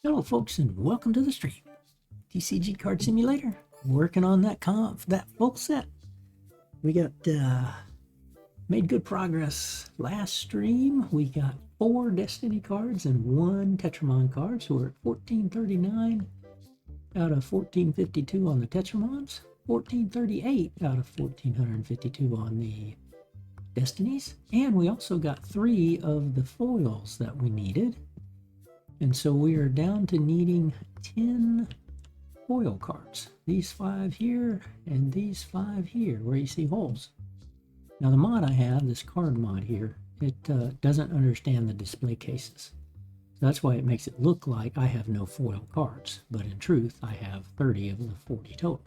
Hello folks and welcome to the stream. TCG Card Simulator. Working on that full set. We got made good progress last stream. We got 4 Destiny cards and 1 Tetramon card. So we're at 1439 out of 1452 on the Tetramons, 1438 out of 1452 on the Destinies, and we also got 3 of the foils that we needed. And so we are down to needing 10 foil cards. These 5 here and these 5 here where you see holes. Now the mod I have, this card mod here, it doesn't understand the display cases. So that's why it makes it look like I have no foil cards. But in truth, I have 30 of the 40 total.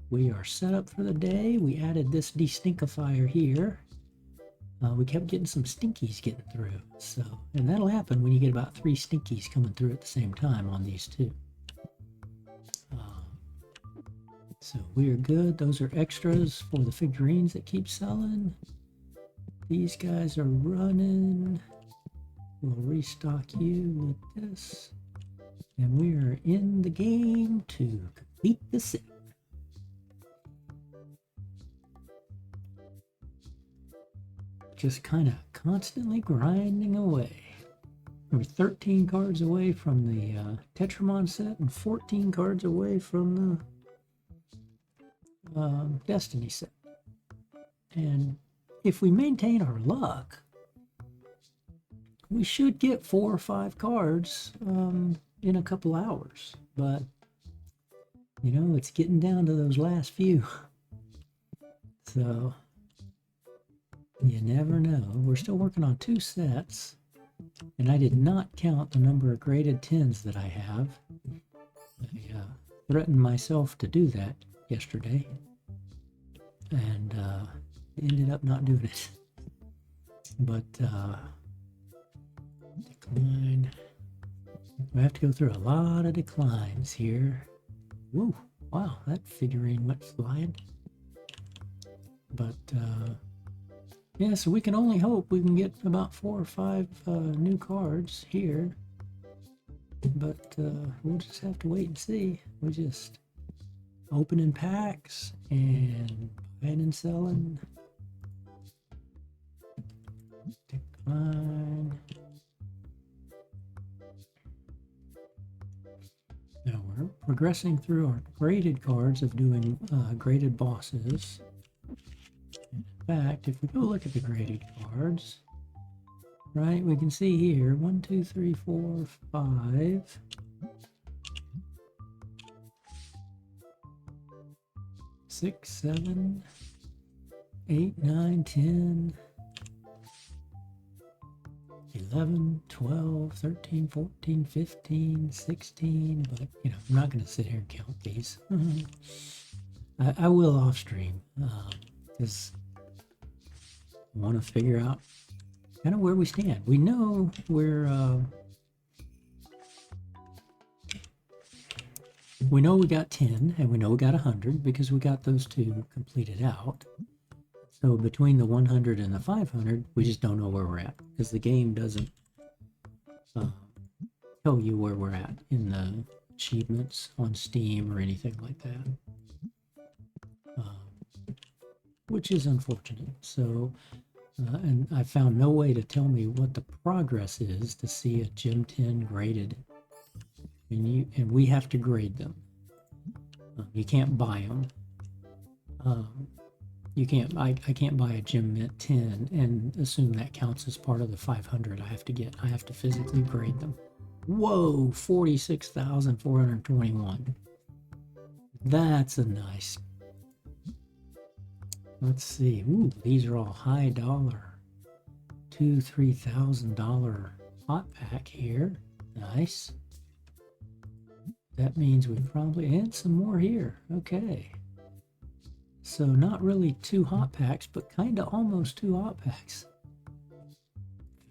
We are set up for the day. We added this destinkifier here. We kept getting some stinkies getting through, and that'll happen when you get about 3 stinkies coming through at the same time on these 2. So we are good. Those are extras for the figurines that keep selling. These guys are running. We'll restock you with this, and we are in the game to complete the set. Just kind of constantly grinding away. We're 13 cards away from the Tetramon set and 14 cards away from the Destiny set. And if we maintain our luck, we should get 4 or 5 cards in a couple hours. But, you know, it's getting down to those last few. So you never know. We're still working on 2 sets, and I did not count the number of graded 10s that I have. I threatened myself to do that yesterday, and ended up not doing it. But decline. We have to go through a lot of declines here. Woo! Wow, that figurine went flying. But yeah, so we can only hope we can get about 4 or 5 new cards here. But we'll just have to wait and see. We're just opening packs and buying and selling. Decline. Now we're progressing through our graded cards of doing graded bosses. In fact, if we go look at the graded cards, right, we can see here 1, 2, 3, 4, 5. 6, 7, 8, 9, 10, 11, 12, 13, 14, 15, 16, but you know, I'm not going to sit here and count these. I will off stream, because I want to figure out kind of where we stand. We know we know we got 10 and we know we got 100 because we got those 2 completed out. So between the 100 and the 500, we just don't know where we're at because the game doesn't tell you where we're at in the achievements on Steam or anything like that. Which is unfortunate. So, and I found no way to tell me what the progress is to see a Gem 10 graded. And we have to grade them. You can't buy them. I can't buy a Gem Mint 10 and assume that counts as part of the 500 I have to physically grade them. Whoa, 46,421. That's a nice. Let's see. Ooh, these are all high dollar. $2,000-$3,000 hot pack here. Nice. That means we probably add some more here. Okay. So not really 2 hot packs, but kind of almost 2 hot packs.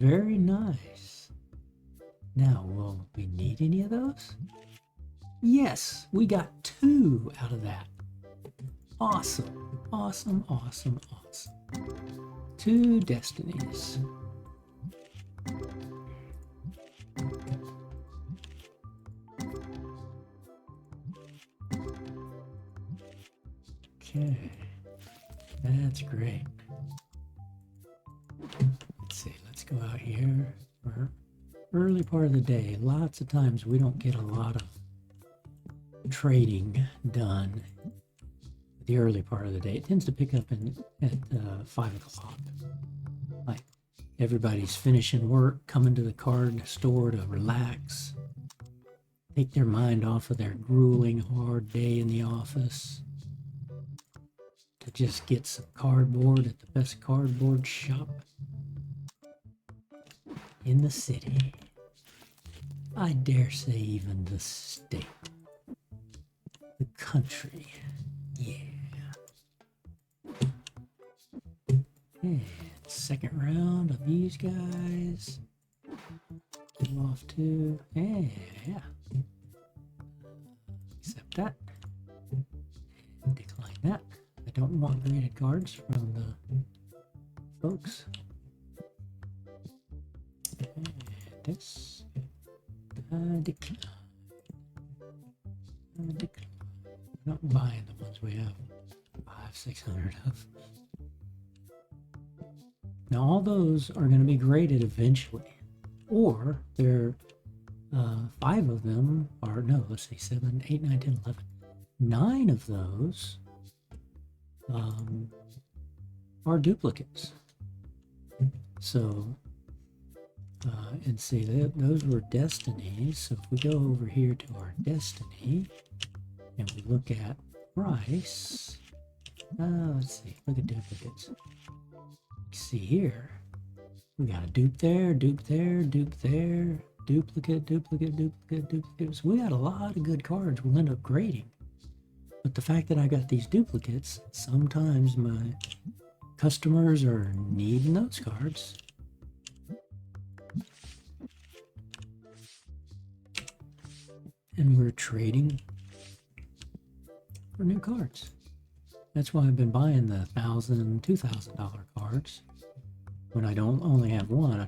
Very nice. Now, will we need any of those? Yes, we got 2 out of that. Awesome. Awesome, awesome, awesome. 2 Destinies. Okay, that's great. Let's see, let's go out here. For early part of the day, lots of times we don't get a lot of trading done the early part of the day. It tends to pick up at 5 o'clock. Like everybody's finishing work, coming to the card store to relax, take their mind off of their grueling, hard day in the office, to just get some cardboard at the best cardboard shop in the city. I dare say even the state. The country. Yeah. And second round of these guys. Go off to, yeah. Accept that. Decline that. I don't want graded cards from the folks. And this. Decline. Decline. I'm not buying the ones we have 500-600 of. Now all those are going to be graded eventually, or there 5 of them are, no, let's see, 7, 8, 9, 10, 11. 9 of those are duplicates. So, and see, those were destinies. So if we go over here to our destiny and we look at price, let's see, look at duplicates. See here, we got a dupe there, dupe there, dupe there, duplicate, duplicate, duplicate, duplicate. So we got a lot of good cards we'll end up grading. But the fact that I got these duplicates, sometimes my customers are needing those cards. And we're trading for new cards. That's why I've been buying the $1,000, $2,000 cards. When I don't only have one, I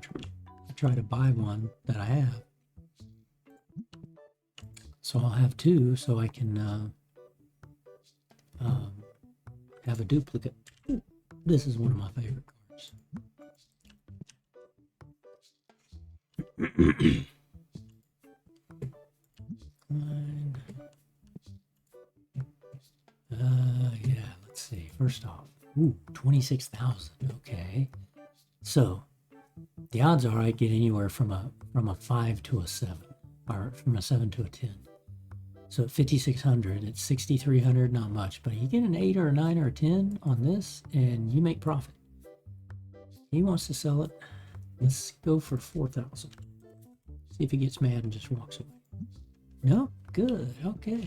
try to buy one that I have. So I'll have 2, so I can have a duplicate. This is one of my favorite cards. Yeah, let's see. First off, 26,000. Okay, so the odds are I get anywhere from a 5 to a 7, or from a 7 to a 10. So at 5,600, it's 6,300, not much, but you get an 8 or a 9 or a 10 on this, and you make profit. He wants to sell it. Let's go for 4,000. See if he gets mad and just walks away. No, good. Okay.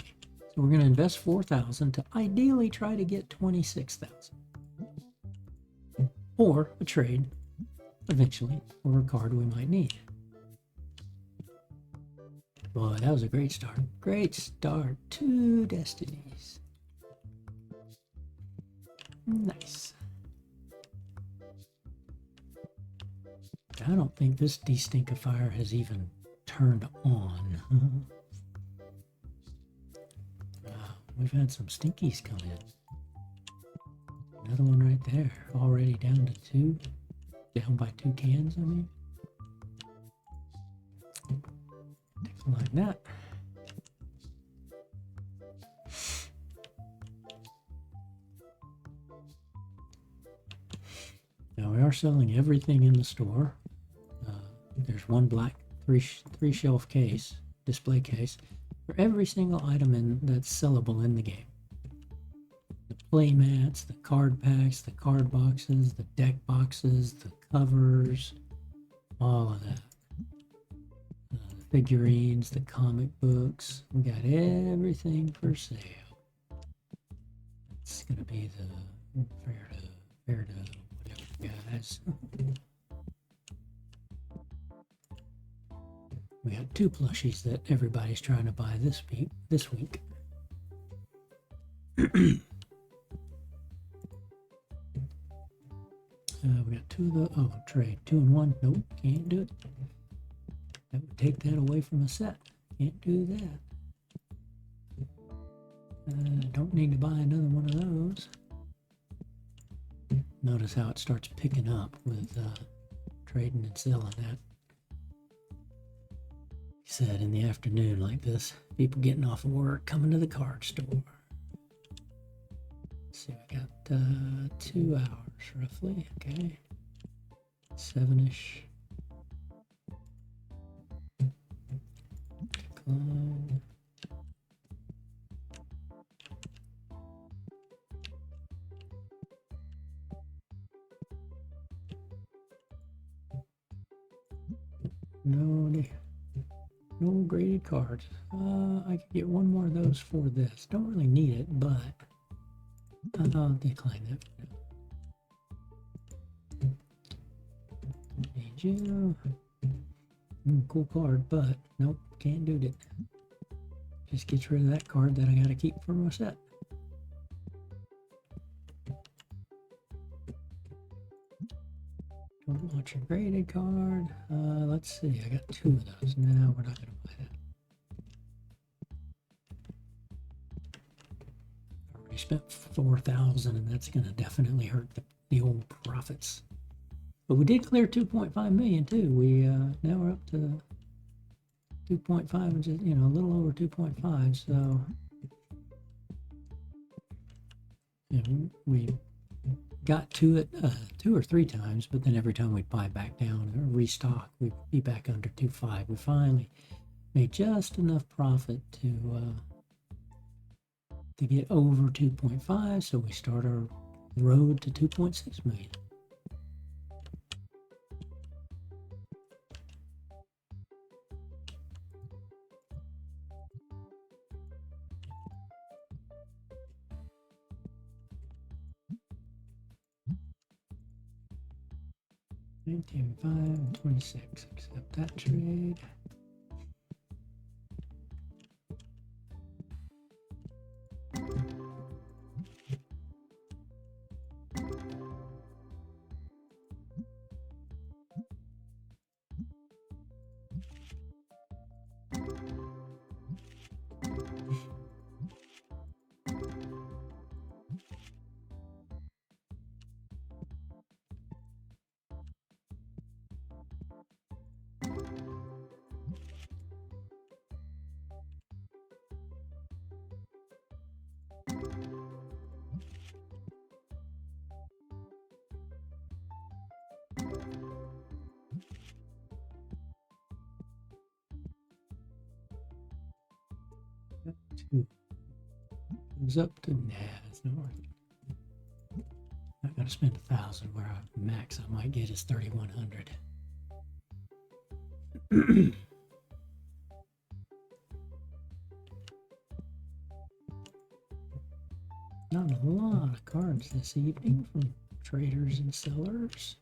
So we're going to invest 4,000 to ideally try to get 26,000, or a trade eventually, or a card we might need. Boy, that was a great start. Great start. 2 destinies. Nice. I don't think this destinkifier has even turned on. We've had some stinkies come in. Another one right there. Already down to 2. Down by 2 cans, I mean. Like that. Now we are selling everything in the store. There's one black three shelf case, display case, for every single item that's sellable in the game. The play mats, the card packs, the card boxes, the deck boxes, the covers, all of that. Figurines, the comic books, we got everything for sale. It's gonna be the fair to whatever, guys. We got 2 plushies that everybody's trying to buy this week. We got 2 of the trade 2 and 1. Nope, can't do it. That would take that away from a set. Can't do that. Don't need to buy another one of those. Notice how it starts picking up with trading and selling that. He said in the afternoon like this, people getting off of work, coming to the card store. Let's see, we got 2 hours roughly, okay. 7-ish. Decline. No graded cards. I could get one more of those for this. Don't really need it, but I'll decline that. Need you. Cool card, but nope, can't do it. Just gets rid of that card that I gotta keep for my set. Don't want your graded card. Let's see, I got 2 of those. No, we're not gonna buy that. Already spent 4,000, and that's gonna definitely hurt the old profits. But we did clear 2.5 million too. We now we're up to 2.5, which is, you know, a little over 2.5. So we got to it 2 or 3 times, but then every time we'd buy back down or restock, we'd be back under 2.5. We finally made just enough profit to get over 2.5, so we start our road to 2.6 million. $19.5 and 26. Accept that trade. Goes up to, nah, it's not worth it. Not gonna spend 1,000 where max I might get is 3,100. Not a lot of cards this evening from traders and sellers.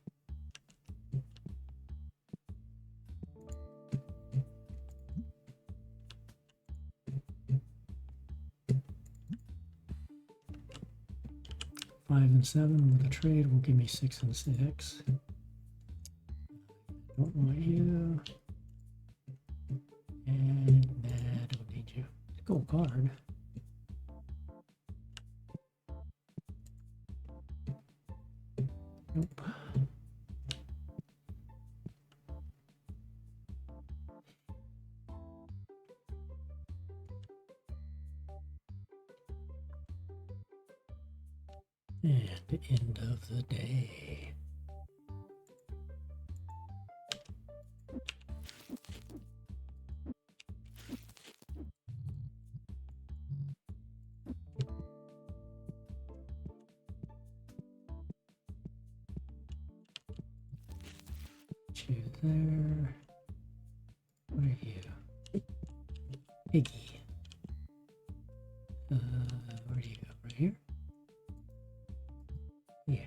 Five and 7 with a trade will give me 6 and 6. Don't want you. And nah, don't need you. It's a gold card. Nope. And the end of the day. You there. What are you? Iggy. Where do you go? Right here? Yeah.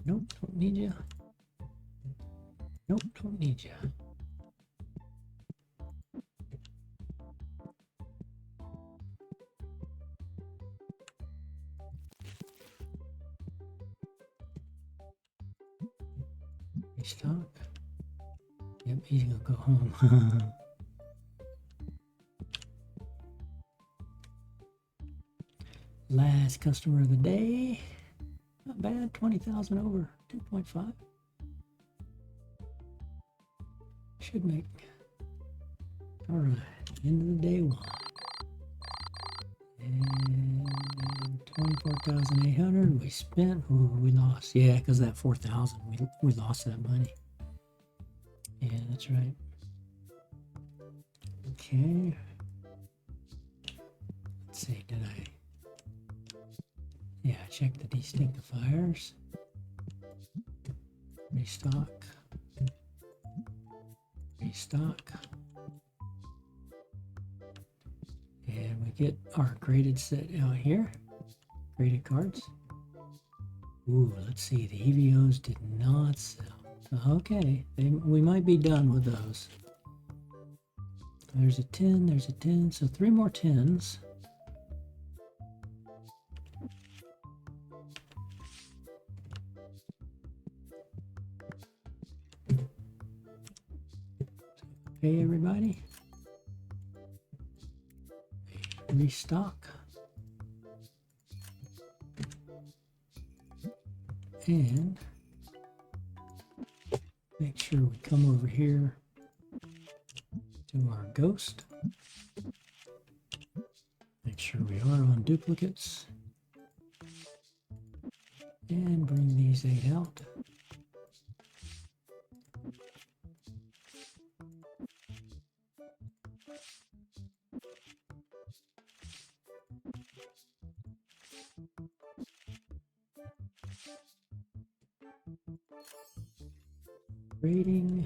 Nope, don't need you. Nope, don't need you. Restock. Yep, he's gonna go home. Last customer of the day. Not bad, 20,000 over 2.5. Should make. All right, end of the day one. And 24,800 we spent. Ooh, we lost. Yeah, because that 4,000, we lost that money. Yeah, that's right. Okay. Let's see, did I? Yeah, check the destinctifiers. Restock. Restock. And we get our graded set out here. Graded cards. Ooh, let's see. The EVOs did not sell. Okay, we might be done with those. There's a 10, there's a 10, so 3 more 10s. Okay, everybody. Restock. And make sure we come over here to our ghost. Make sure we are on duplicates. And bring these 8 out. Rating.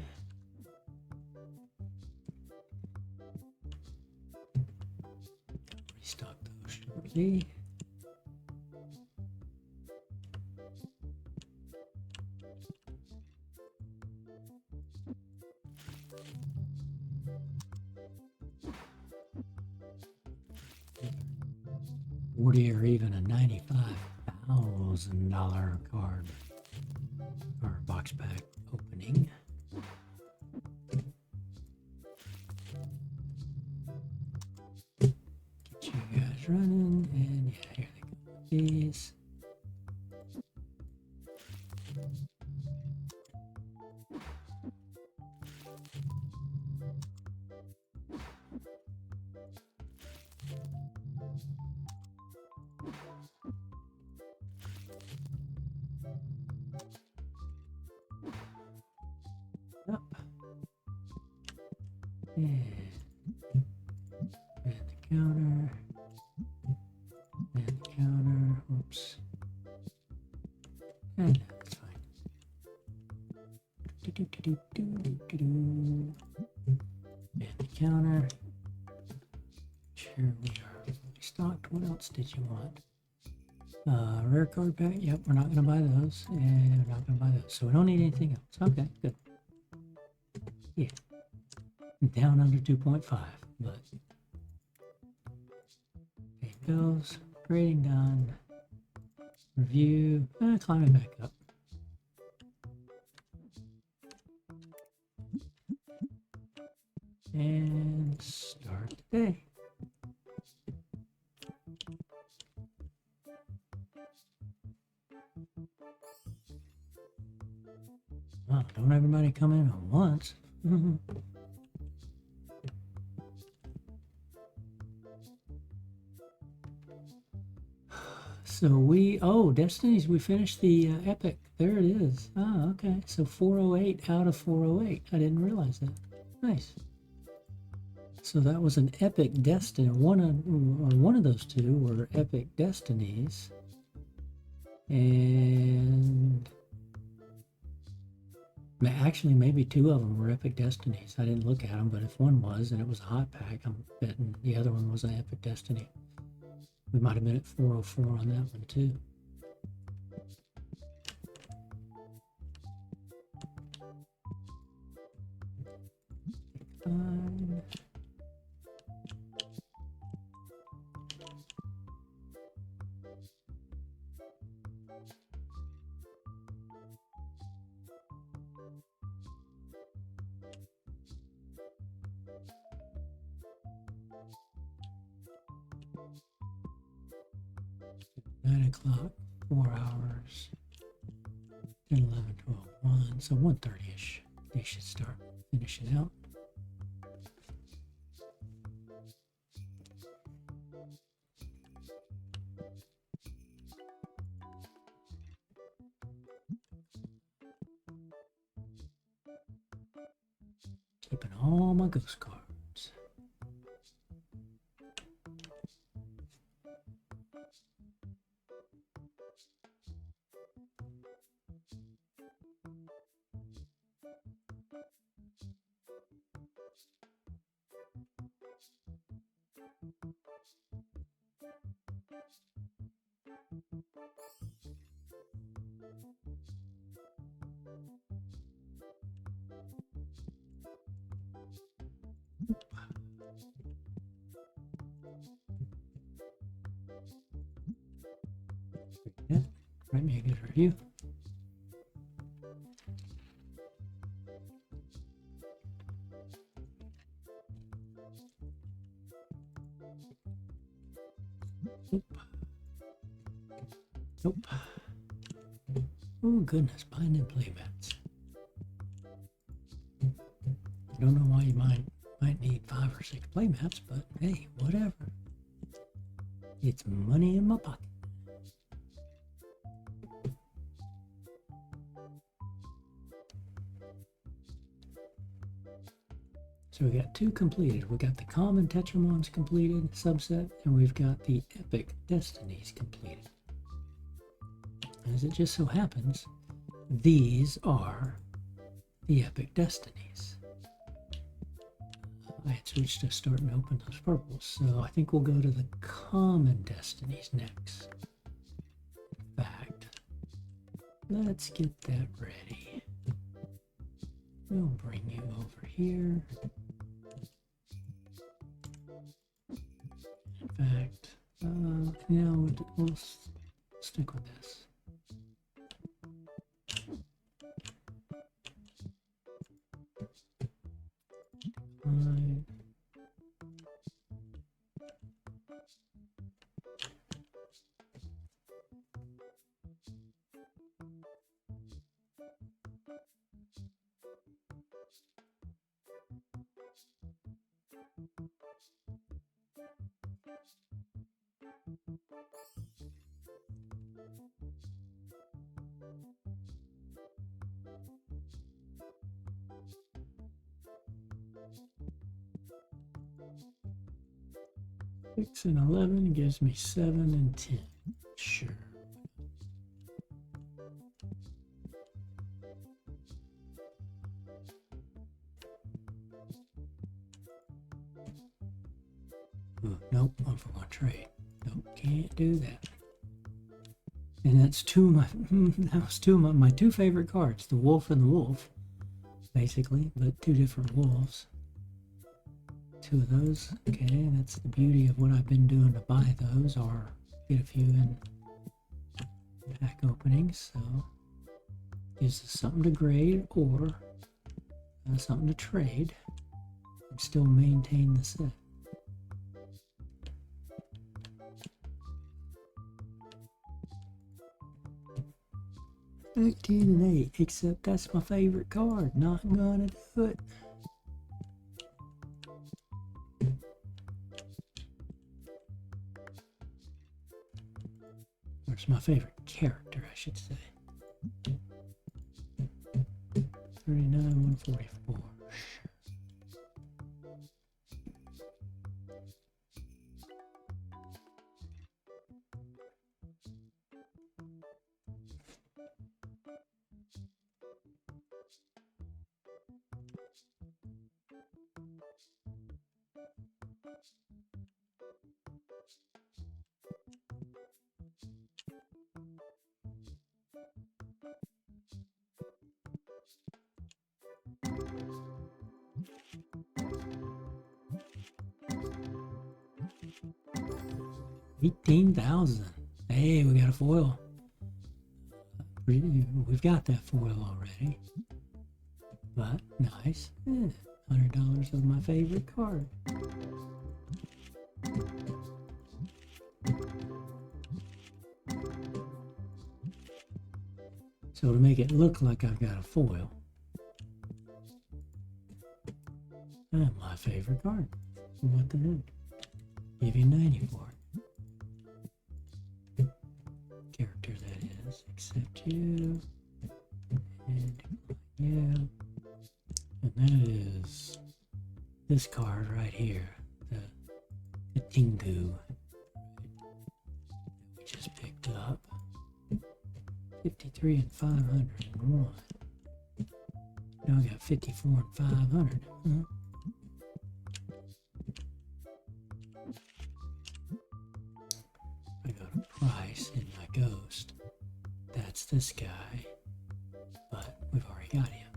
Restock those shortly. Or even a $95,000 card or box pack opening. Get you guys running, and yeah, here they go with these. Up. And the counter. And the counter. Oops. And that's fine. And the counter. Sure, we are stocked. What else did you want? Rare card pack. Yep, we're not going to buy those. And we're not going to buy those. So we don't need anything else. Okay, good. Yeah. Down under 2.5, but okay, bills, grading done, review, climbing back up. And start the day. Oh, don't everybody come in at once. So Destinies, we finished the epic. There it is. Ah, okay. So 408 out of 408. I didn't realize that. Nice. So that was an epic destiny. One of those two were epic destinies. And actually, maybe 2 of them were epic destinies. I didn't look at them, but if one was and it was a hot pack, I'm betting the other one was an epic destiny. We might have been at 404 on that one too. Fine. 9 o'clock, 4 hours, 10, 11, 12, 1. So 1:30ish. They should start finishing out. Keeping all my ghost cards. Yeah, write me a good review. Nope. Nope. Oh goodness, buying in playmats. I don't know why you might need 5 or 6 playmats, but hey, whatever. It's money in my pocket. So we got 2 completed. We got the common Tetramons completed, subset, and we've got the epic destinies completed. As it just so happens, these are the epic destinies. I had switched to starting to open those purples, so I think we'll go to the common destinies next. In fact, let's get that ready. We'll bring you over here. In fact, we'll stick with this. Fine. Six and 11 gives me 7 and 10. Sure. Oh, nope, I'm for one trade. Nope, can't do that. And that's my 2 favorite cards, the wolf and the wolf, basically, but 2 different wolves. 2 of those. Okay, that's the beauty of what I've been doing to buy those, or get a few in pack openings. So gives us something to grade or something to trade and still maintain the set. $15 and 8, except that's my favorite card. Not gonna do it. It's my favorite character, I should say. 39, 144. $18,000. Hey, we got a foil. We've got that foil already. But nice. $100 of my favorite card. So to make it look like I've got a foil, my favorite card. What the heck? Give you 90 for it. Character that is. Accept you. And you. And that is this card right here. The Tingu. We just picked up. 53 and 501. Now we got 54 and 500. I got a price in my ghost. That's this guy. But we've already got him.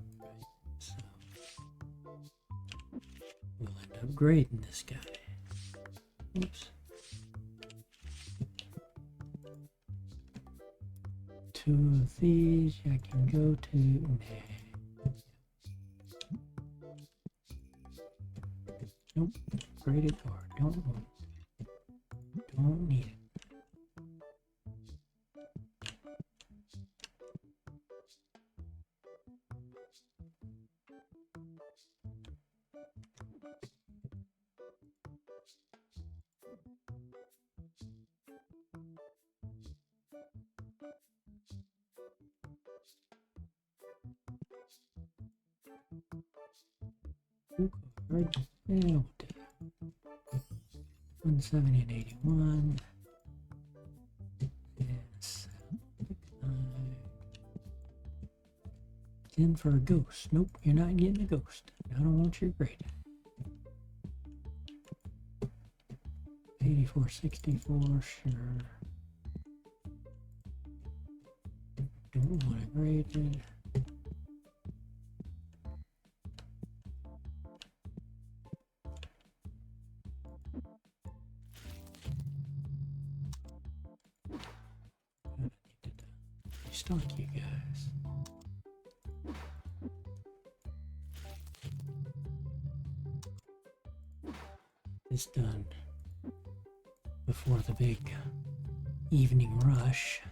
So we'll end up grading this guy. Oops. Two of these I can go to. Nah. Nope. Graded card. Don't want it. Don't need it. Card. Yeah, we'll do that. 170 and 81. Yes. 10 for a ghost. Nope, you're not getting a ghost. I don't want your grade. 84.64, sure. Don't want it graded. Stock you guys. This done before the big evening rush.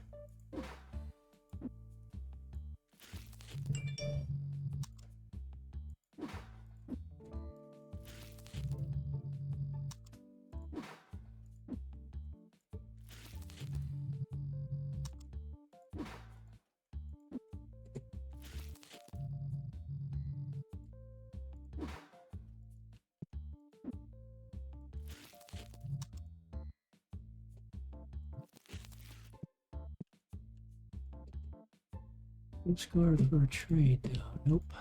Good score for a trade though. Nope.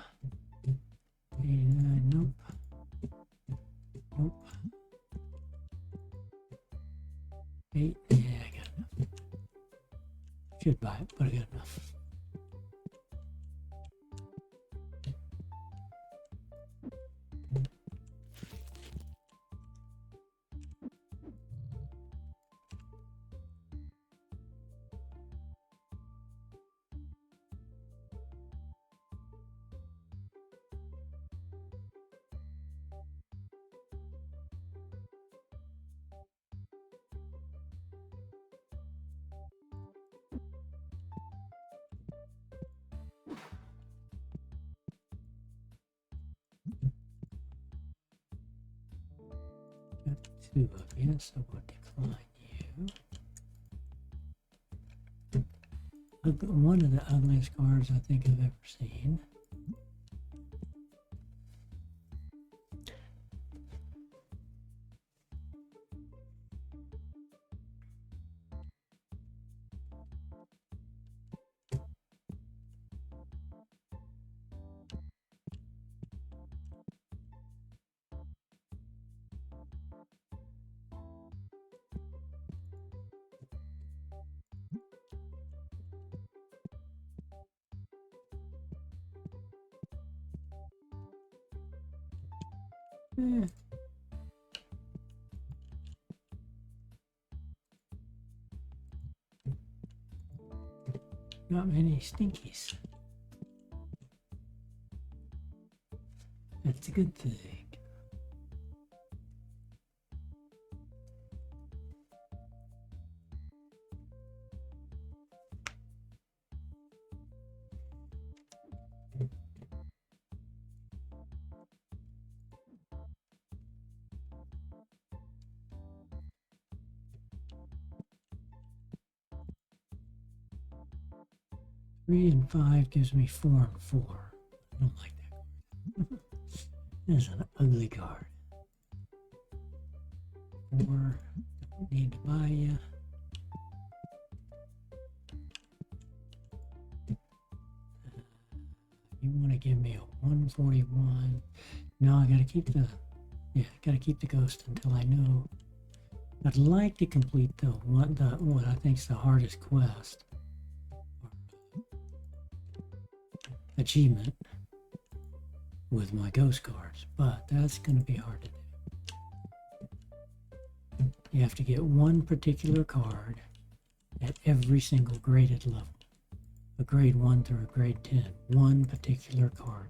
89, nope. Nope. 8, yeah, I got enough. Should buy it, but I got enough. Got 2 of you, so we'll decline you. One of the ugliest cards I think I've ever seen. Not many stinkies. That's a good thing. 3 and 5 gives me 4 and 4. I don't like that. This is an ugly card. 4, don't need to buy you. You want to give me a 141. No, I gotta keep the ghost until I know. I'd like to complete what I think is the hardest quest. Achievement with my ghost cards, but that's going to be hard to do. You have to get one particular card at every single graded level, a grade 1 through a grade 10, one particular card.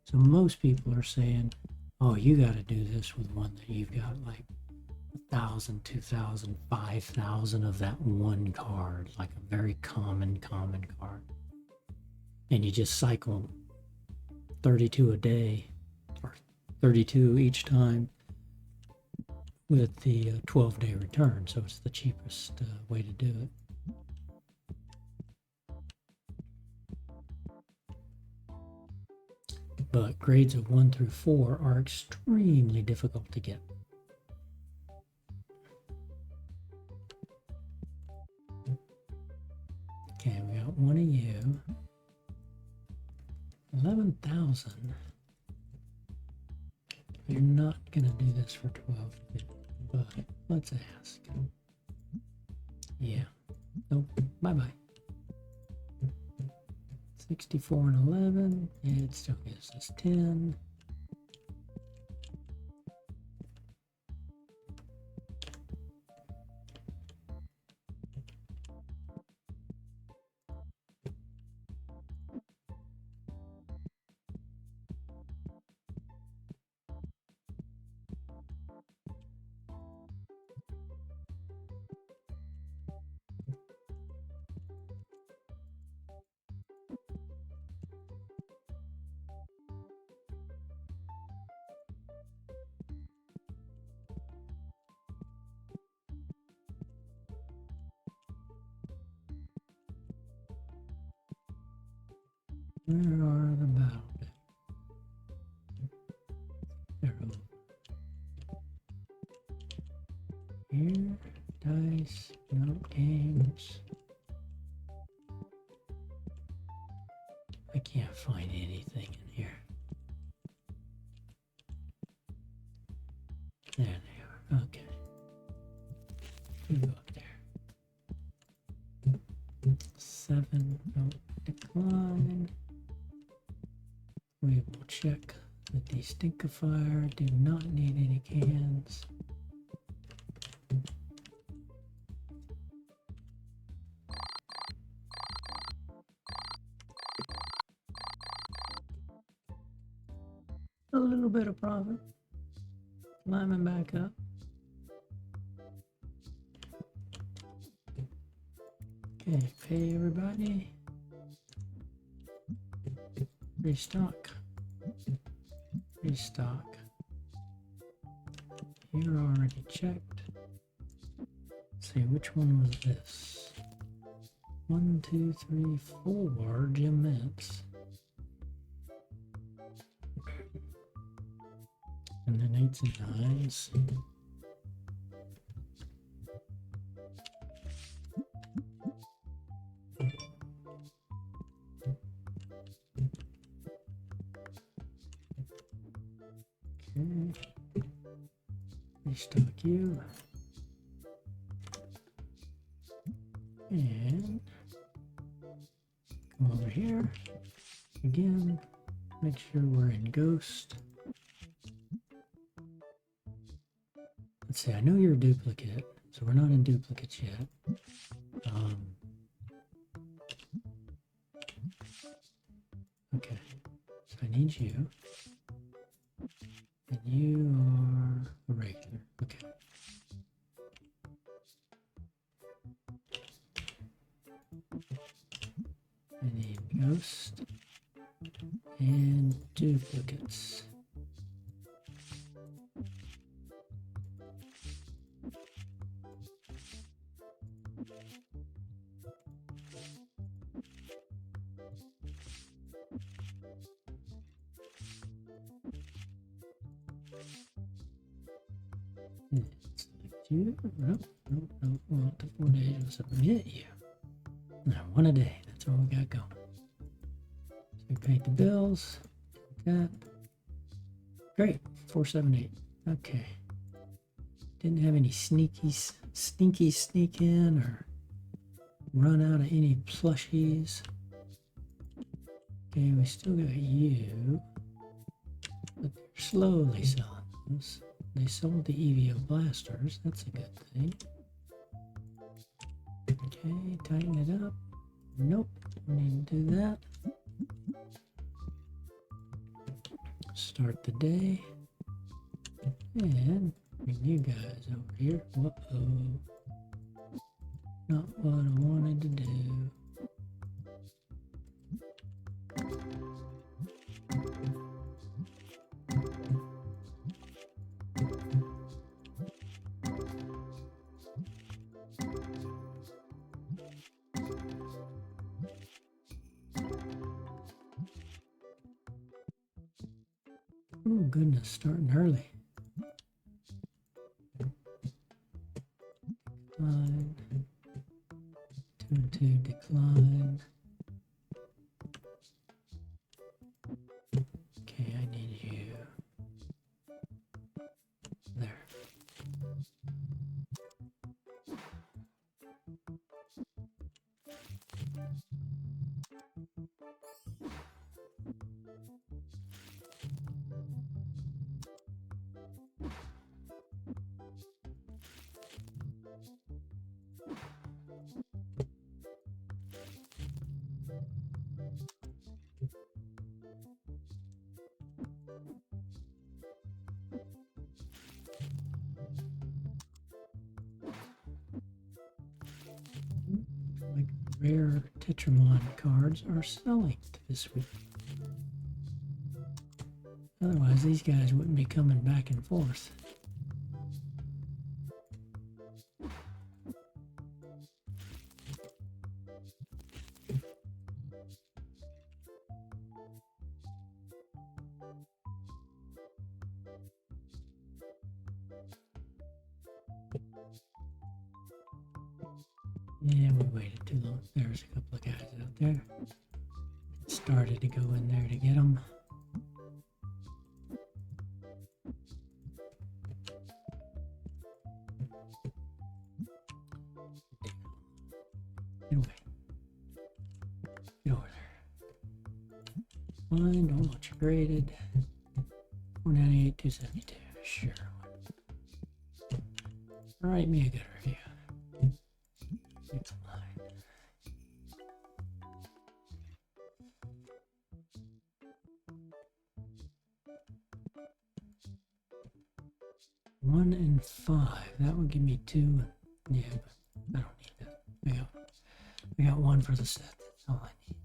So most people are saying, oh, you got to do this with one that you've got like 1,000, 2,000, 5,000 of that one card, like a very common card. And you just cycle 32 a day, or 32 each time, with the 12-day return. So it's the cheapest way to do it. But grades of 1 through 4 are extremely difficult to get. Okay, we got one of you. 11,000. You're not gonna do this for 12, but let's ask. Yeah. Nope. Bye-bye. 64 and 11. It still gives us 10. Where are the battle decks? They're over here. Dice, no games. I can't find anything in here. There they are. Okay. You go up there. 7, no, decline. We will check the destinkifier. Do not need any cans. A little bit of profit. Climbing back up. Okay, pay everybody. Restock. Restock. You're already checked. Let's see, which one was this? 1, 2, 3, 4 gem mints. And then 8s and 9s. Okay. Restock you. And come over here. Again, make sure we're in Ghost. Let's see, I know you're a duplicate, so we're not in duplicates yet. Okay, so I need you. And you are a regular. Okay. I need Ghost and duplicates. you. Nope. Well, the 4 days will submit you. No, 1 a day. That's all we got going. So we paint the bills. That. Great. 478. Okay. Didn't have any sneaky sneak in or run out of any plushies. Okay, we still got you. But they're slowly selling those. They sold the EVO blasters. That's a good thing. Okay, tighten it up. Nope, we need to do that. Start the day. And bring you guys over here. Whoa. Not what I wanted to do. Oh goodness, starting early. Decline. 2 and 2 decline. Okay, I need you. There. Like rare Tetramon cards are selling this week. Otherwise, these guys wouldn't be coming back and forth. Yeah, we waited too long. There's a couple of guys out there. Started to go in there to get them. Get away. Get over there. Fine, don't want you graded. 498, 272. Sure. Write me a good review. Decline. One and 5. That would give me 2. Yeah, but I don't need that. I got 1 for the set. That's all I need.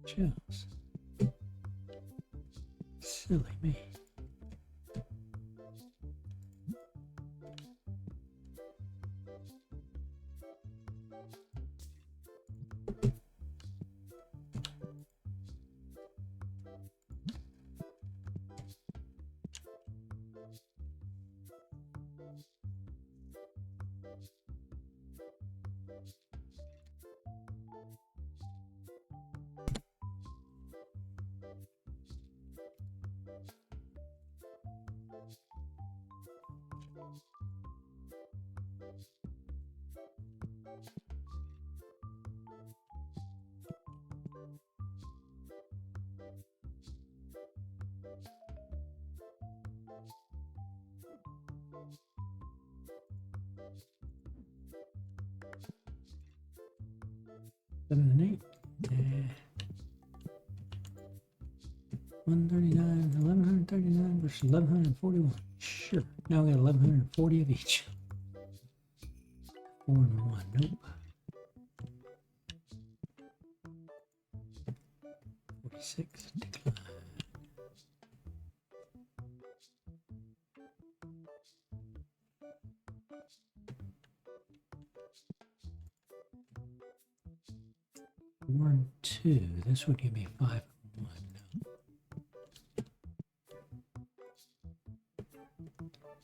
Chills. Silly me. Seven and 8. 139, 1139 versus 1141. Sure. Now we got 1,140 of each. 4 and 1. Nope. 46. Decline. Four and 2. This would give me 5 and 1. No.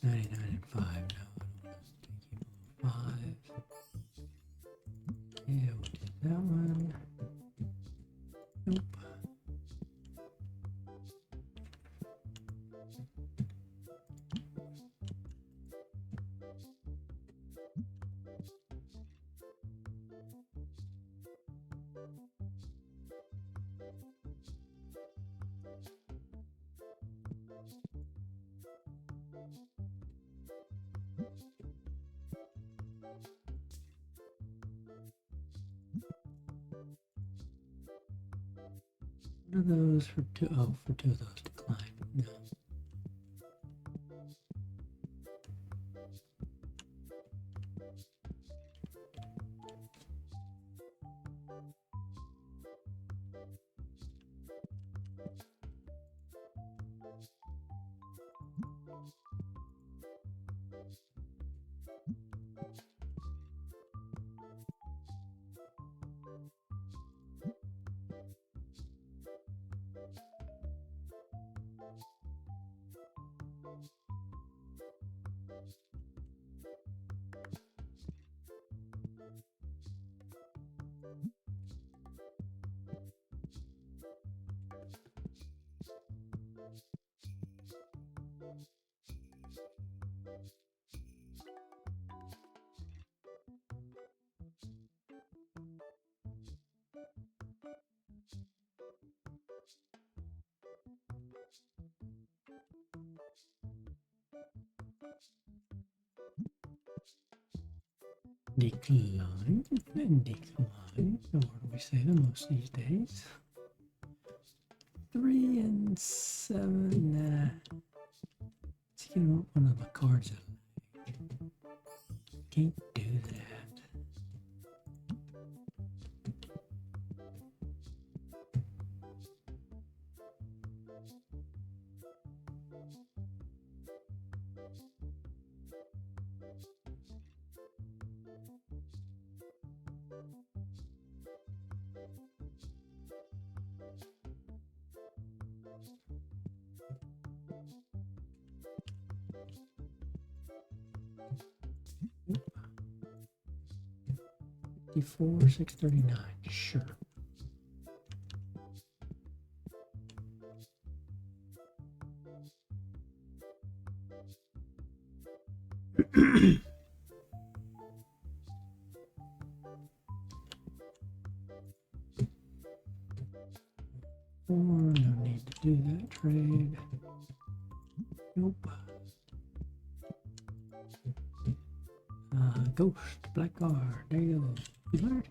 99 and 5. No, I don't want to take you below 5. Yeah, we'll do that one. Nope. One of those for 2. Oh, for 2 of those decline. No. Decline and decline. So what do we say the most these days? 3 and 7. Let's get one of the cards I like. Can't do that. $54, $639. Sure. No need to do that trade. Nope. Ghost, black card. There you go. Good word.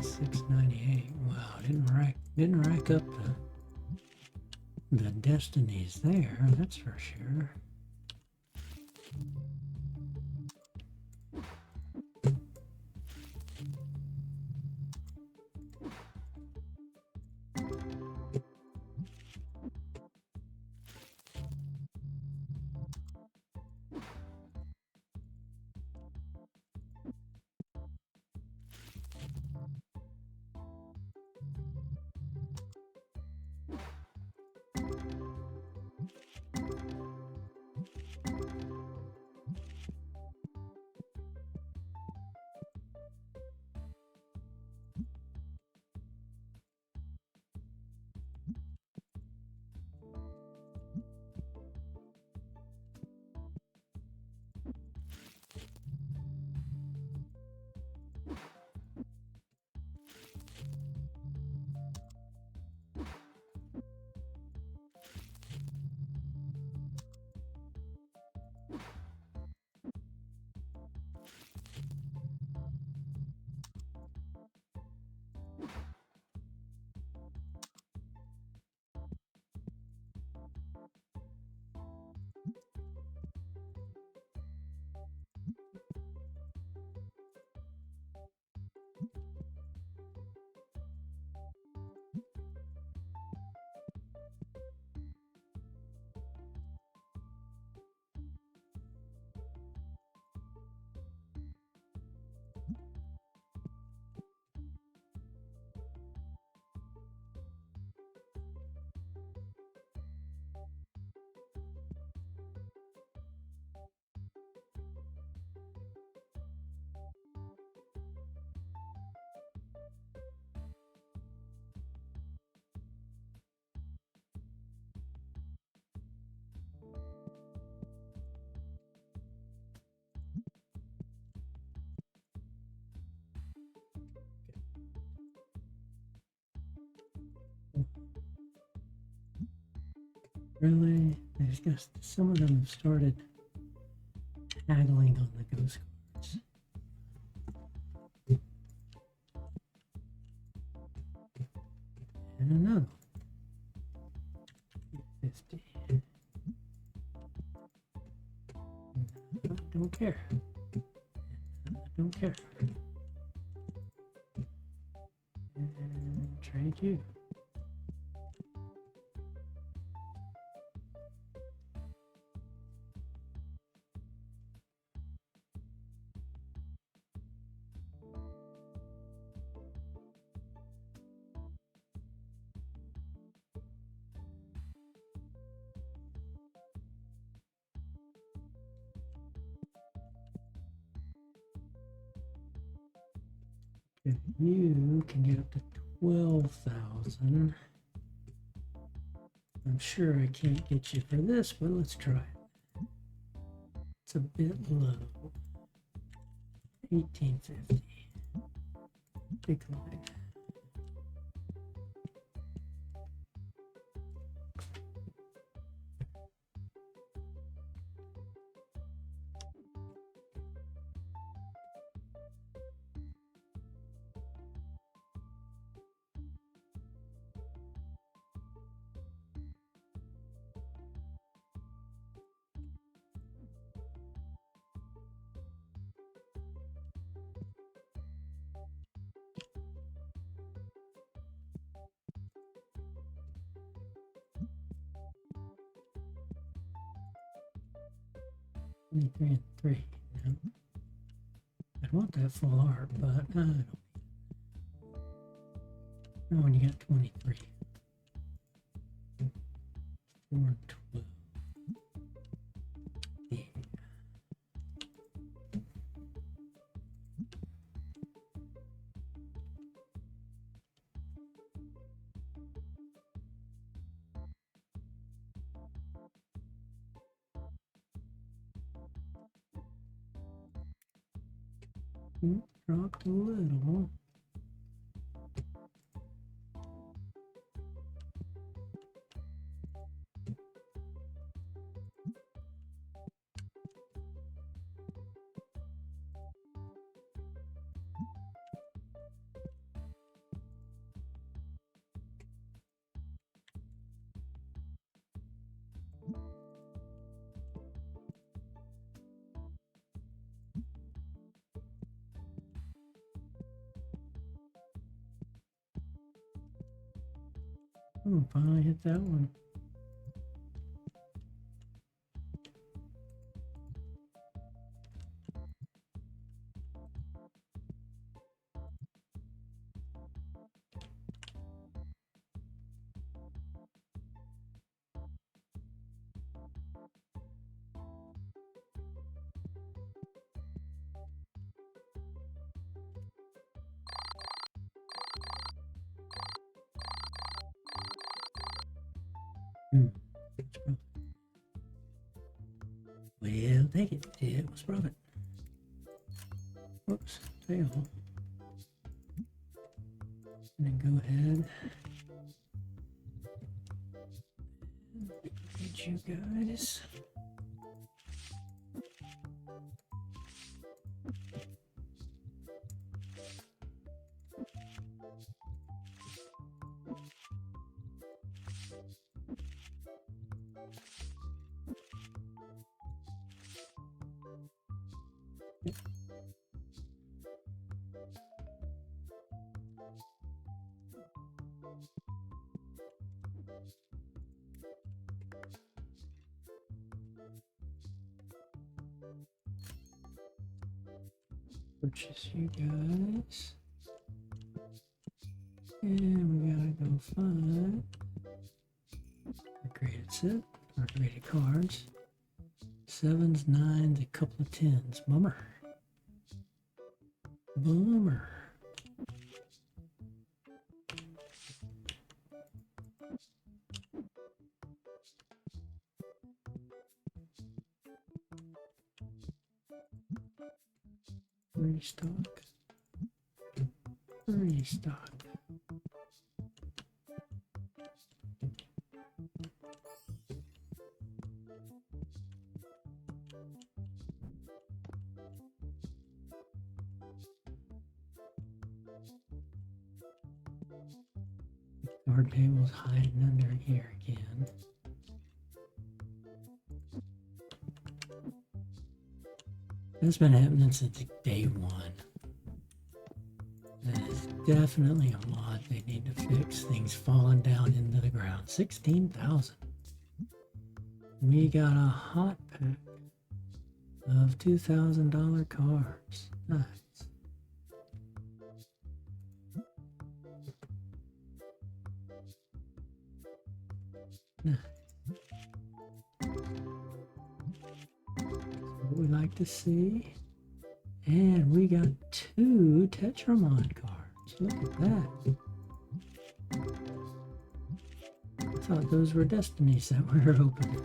$698. Wow, didn't rack up the destinies there, that's for sure. Really? There's just some of them have started haggling on the ghost cards. And another one. 50. I don't care. I don't care. And trade you. If you can get up to 12,000, I'm sure I can't get you for this, but let's try it. It's a bit low. 1850. Decline. Three and 3. No. I'd want that full art, but I don't. No, when you got 23. 4 and 12. Yeah. Dropped a little. Oh, finally hit that one. Well, take it. It was profit. Whoops, tail. And then go ahead. Get you guys. Purchase you guys. And we gotta go find our graded set, our graded cards. 7s, 9s, a couple of 10s. Bummer. Bummer. Restock. Restock. Card table's hiding under here again. That's been happening since day one. That is definitely a mod they need to fix. Things falling down into the ground. 16,000. We got a hot pack of $2,000 cards. Nice. Nice. What we like to see. And we got 2 Tetramon cards. Look at that. I thought those were destinies that were open.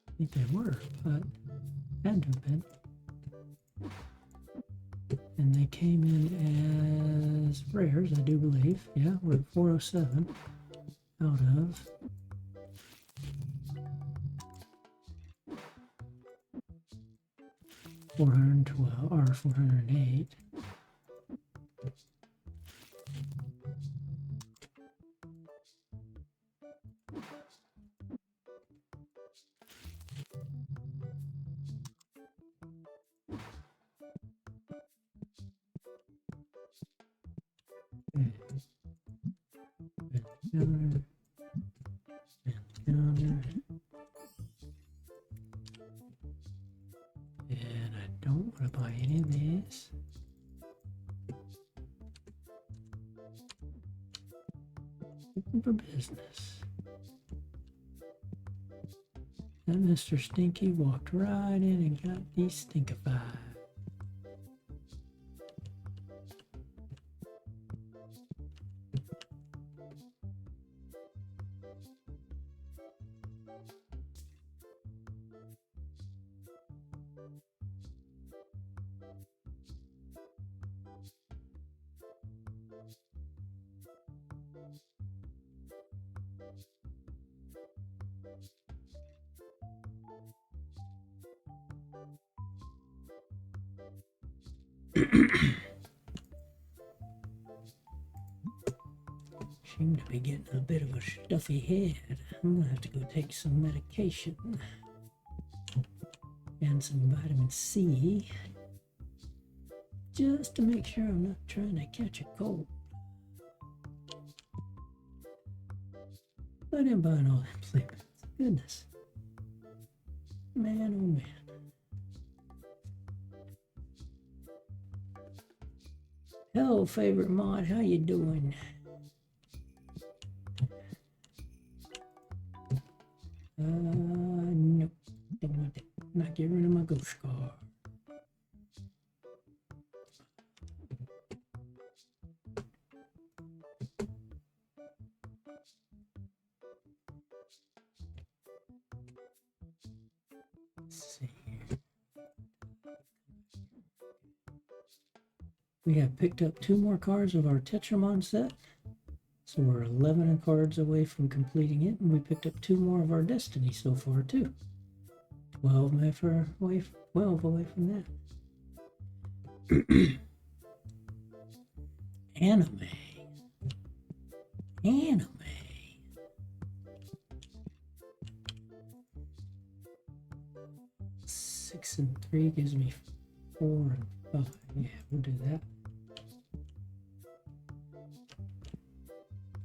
I think they were, but had to have been. And they came in as rares, I do believe. Yeah, we're at 407 out of 412 or 408. Counter. And I don't want to buy any of these. Open for business. And Mr. Stinky walked right in and got these stinkified. Seem to be getting a bit of a stuffy head. I'm gonna have to go take some medication and some vitamin C just to make sure I'm not trying to catch a cold. I didn't buy all that supplements. Goodness. Man, oh man. Hello, favorite mod. How you doing? Nope. Don't want that. Not getting rid of my ghost card. Let's see here. We have picked up 2 more cards of our Tetramon set. So we're 11 cards away from completing it, and we picked up 2 more of our Destiny so far too. 12 away from that. Anime. 6 and 3 gives me 4 and 5. Yeah, we'll do that.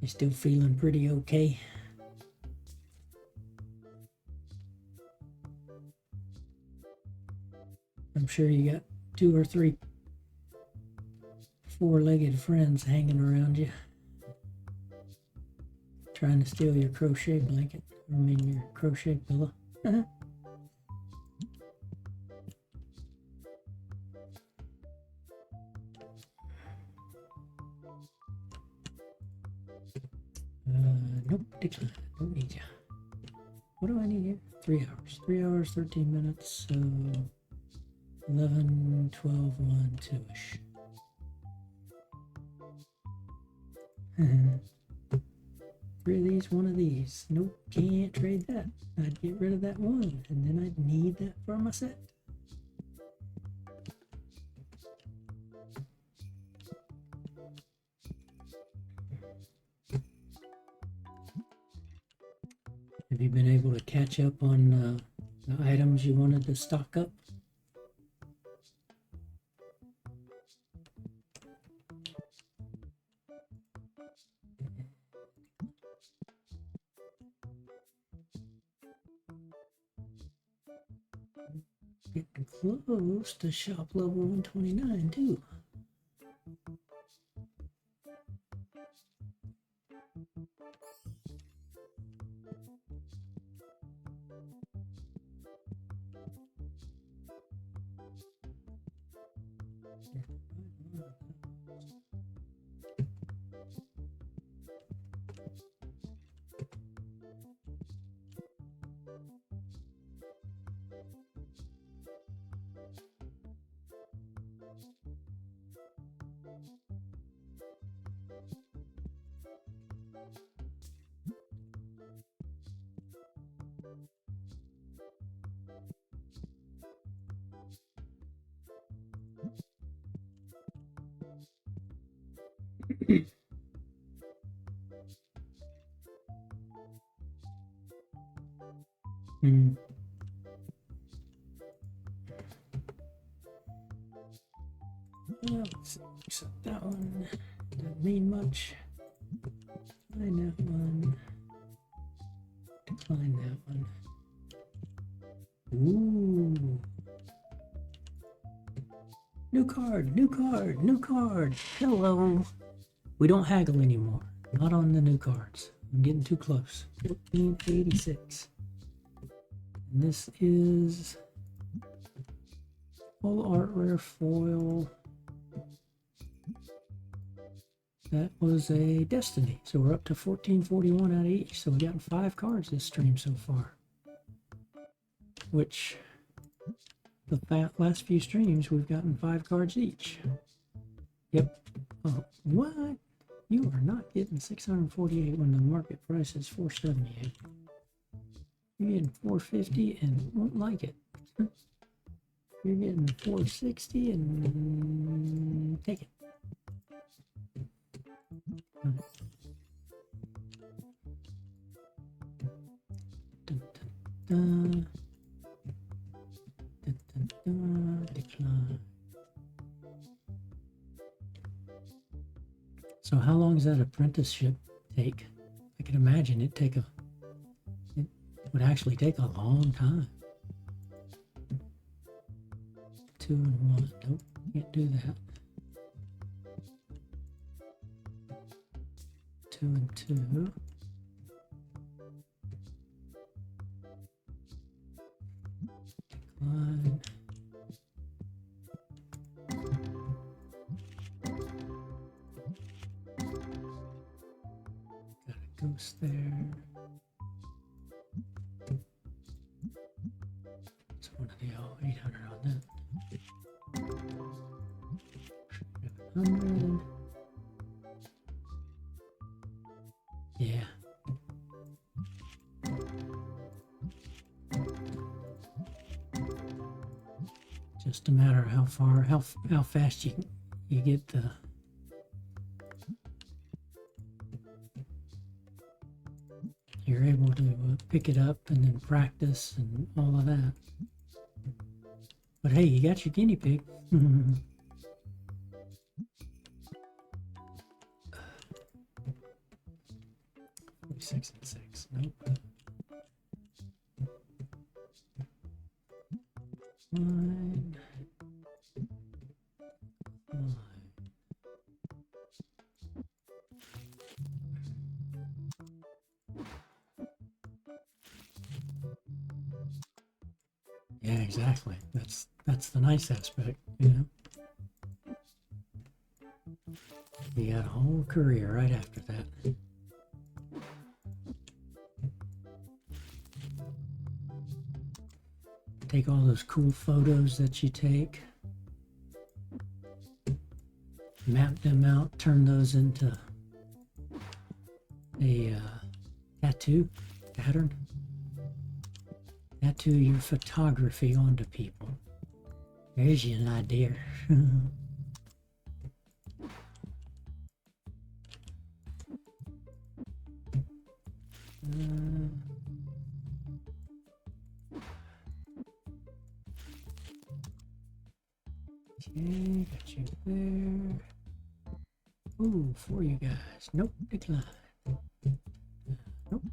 You still feeling pretty okay? I'm sure you got 2 or 3 four-legged friends hanging around you, trying to steal your crochet blanket. I mean, your crochet pillow. Nope, decline. Don't need ya. What do I need here? 3 hours. 3 hours, 13 minutes, so 11, 12, 1, 2-ish. 3 of these, 1 of these. Nope, can't trade that. I'd get rid of that 1, and then I'd need that for my set. Have you been able to catch up on the items you wanted to stock up? Getting close to shop level 129 too. Well, let's accept that one. Doesn't mean much. Decline that one. Decline that one. Ooh. New card, new card, new card. Hello. We don't haggle anymore. Not on the new cards. I'm getting too close. 1486. And this is full art rare foil. That was a Destiny. So we're up to 1441 out of each. So we've gotten 5 cards this stream so far. Which, the last few streams, we've gotten 5 cards each. Yep. Oh, what? You are not getting 648 when the market price is 478. You're getting 450 and won't like it. You're getting 460 and take it. Dun, dun, dun. Dun, dun, dun. Decline. So how long does that apprenticeship take? I can imagine it would actually take a long time. 2 and 1. Nope, can't do that. 2 and 2. Decline. Got a ghost there. It's one of the 800 on that. 700. Yeah. Just a matter of how fast you get the you're able to pick it up and then practice and all of that. But hey, you got your guinea pig. 46 and 6. Nope. 9. 5. Yeah, exactly. That's the nice aspect, you know. You got a whole career right after that. Take all those cool photos that you take, map them out, turn those into a tattoo pattern. Tattoo your photography onto people. There's an idea. Okay, got you there. Ooh, for you guys. Nope, decline. Nope.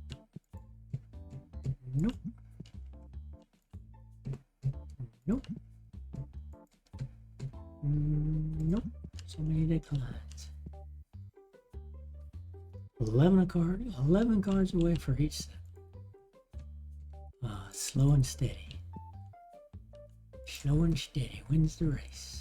Nope. Nope. Nope. So many declines. 11 cards away for each set. Slow and steady. Slow and steady wins the race.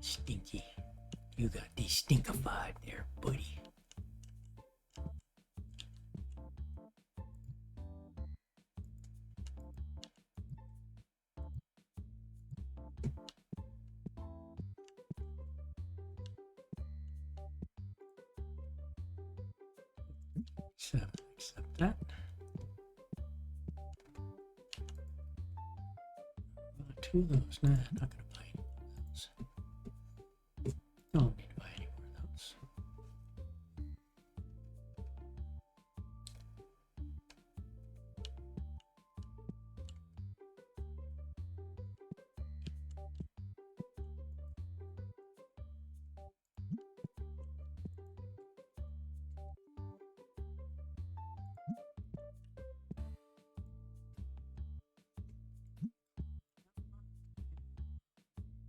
Stinky. You got de-stinkified there, buddy. So, accept that. Two of those. Nah, not gonna buy any more of those. Don't need to buy any more of those.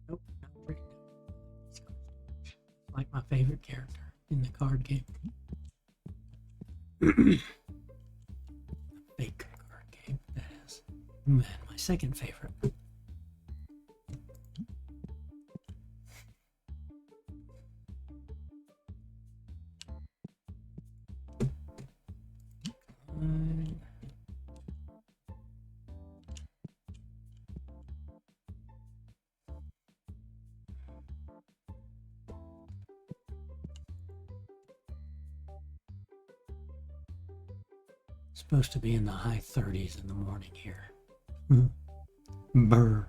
Nope, not pretty. Like my favorite character in the card game. Fake card game, that is. Man, my second favorite. Supposed to be in the high 30s in the morning here. Brr.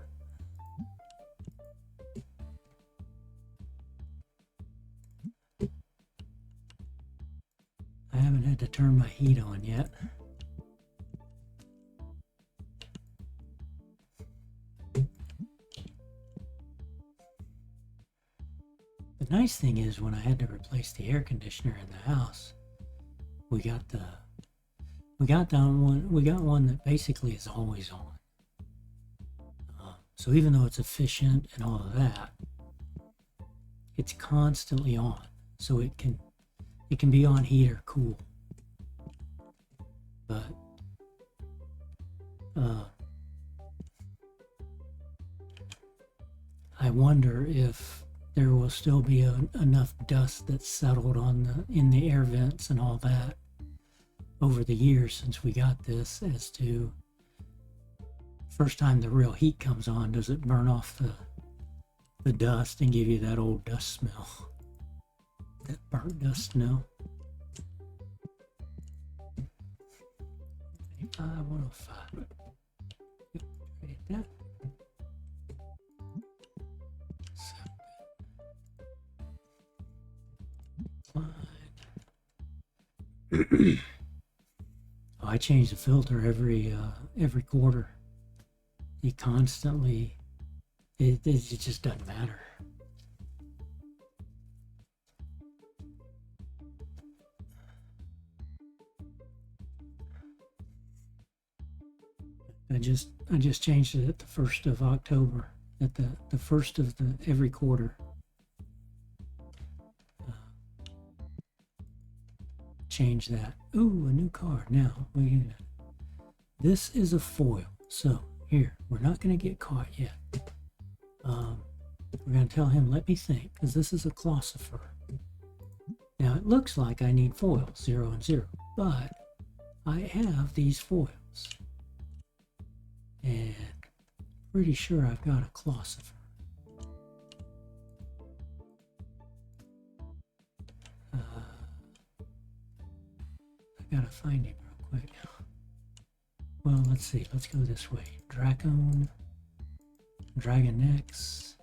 I haven't had to turn my heat on yet. The nice thing is when I had to replace the air conditioner in the house, we got one that basically is always on. So even though it's efficient and all of that, it's constantly on. So it can be on heat or cool. But I wonder if there will still be enough dust that's settled in the air vents and all that over the years since we got this, as to first time the real heat comes on, does it burn off the dust and give you that old dust smell, that burnt dust smell. 105. Yep, trade that. Fine. I change the filter every quarter. It constantly, it just doesn't matter. I just changed it at the 1st of October, at the first of every quarter. Change that. Ooh, a new card. Now this is a foil, so here we're not going to get caught yet. We're going to tell him, let me think, because this is a Closifer. Now it looks like I need foils, 0 and 0, but I have these foils. And pretty sure I've got a Closifer. I gotta find him real quick. Well, let's see. Let's go this way. Dracone, Dragon X.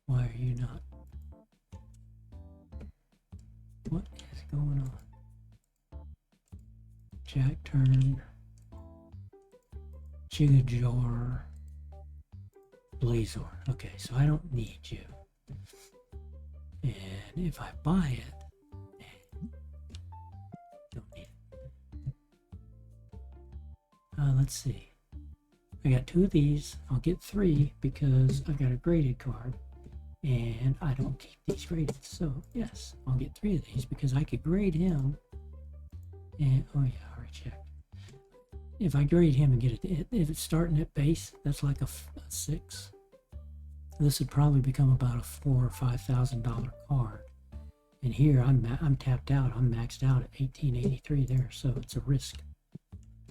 Why are you not? What is going on? Jack Turn, Chigajor, Blazor. Okay, so I don't need you. And if I buy it, don't need it. Let's see. I got 2 of these. I'll get 3 because I've got a graded card. And I don't keep these graded. So, yes, I'll get 3 of these because I could grade him. And, oh yeah, I already checked. If I grade him and get it, if it's starting at base, that's like a 6. This would probably become about a $4,000 or $5,000 card. And here I'm tapped out. I'm maxed out at 1883 there. So it's a risk.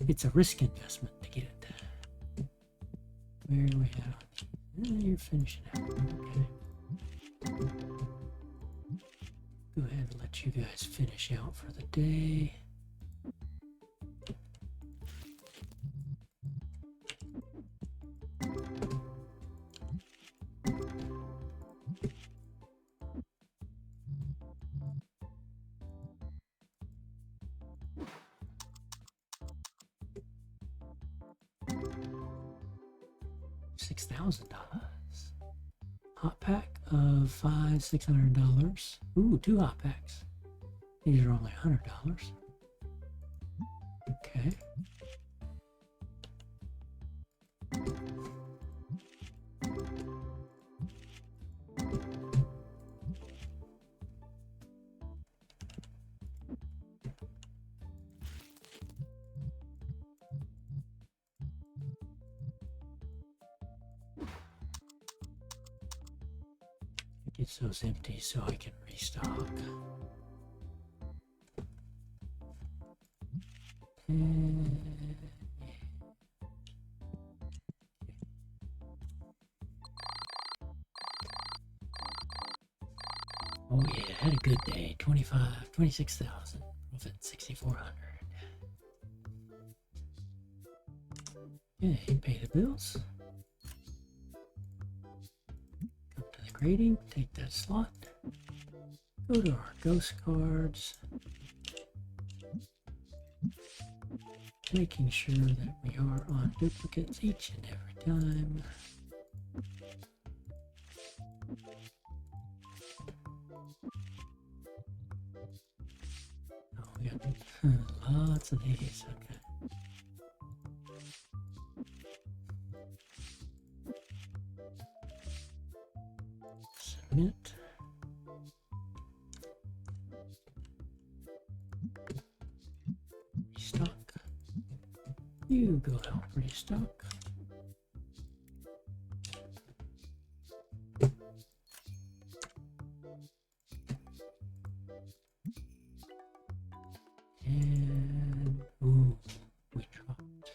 It's a risk investment to get it. Where are we at? You're finishing out. Okay. Go ahead and let you guys finish out for the day. $6,000. Hot pack of $600. Ooh, 2 hot packs. These are only $100. Okay. Get those empty so I can restock. Oh yeah, had a good day. 26,000. Profit 6,400. Okay, pay the bills. Come to the grading, take that slot. Go to our ghost cards. Making sure that we are on duplicates each and every time. Oh, we got lots of these. Okay. Submit. Restock. You go help restock. And ooh, we dropped.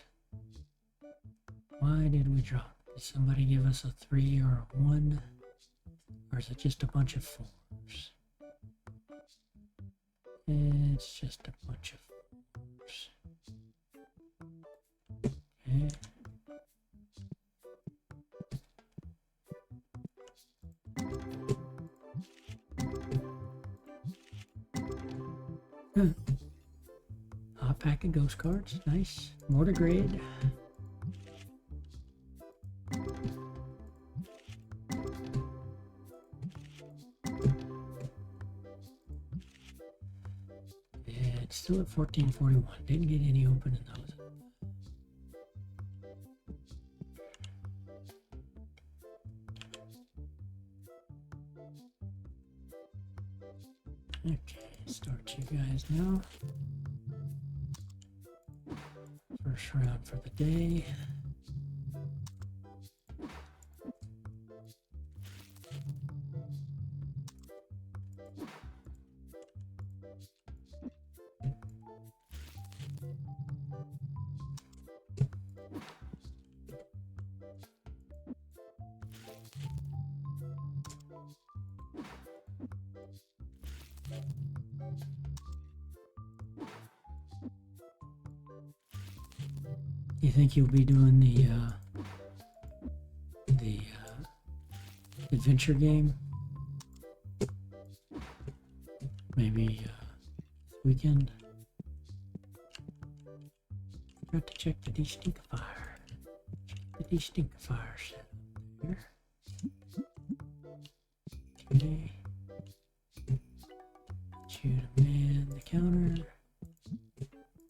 Why did we drop? Did somebody give us a 3 or a 1? Or is it just a bunch of 4s? It's just a bunch of 4s. Okay. Hot pack of ghost cards, nice. More to grade. It's still at 1441. Didn't get any open in those. Okay, start you guys now. around for the day. You think you'll be doing the adventure game? Maybe this weekend? Forgot to check the destinkifier. The destinkifier set here. Okay. Shoot a man the counter.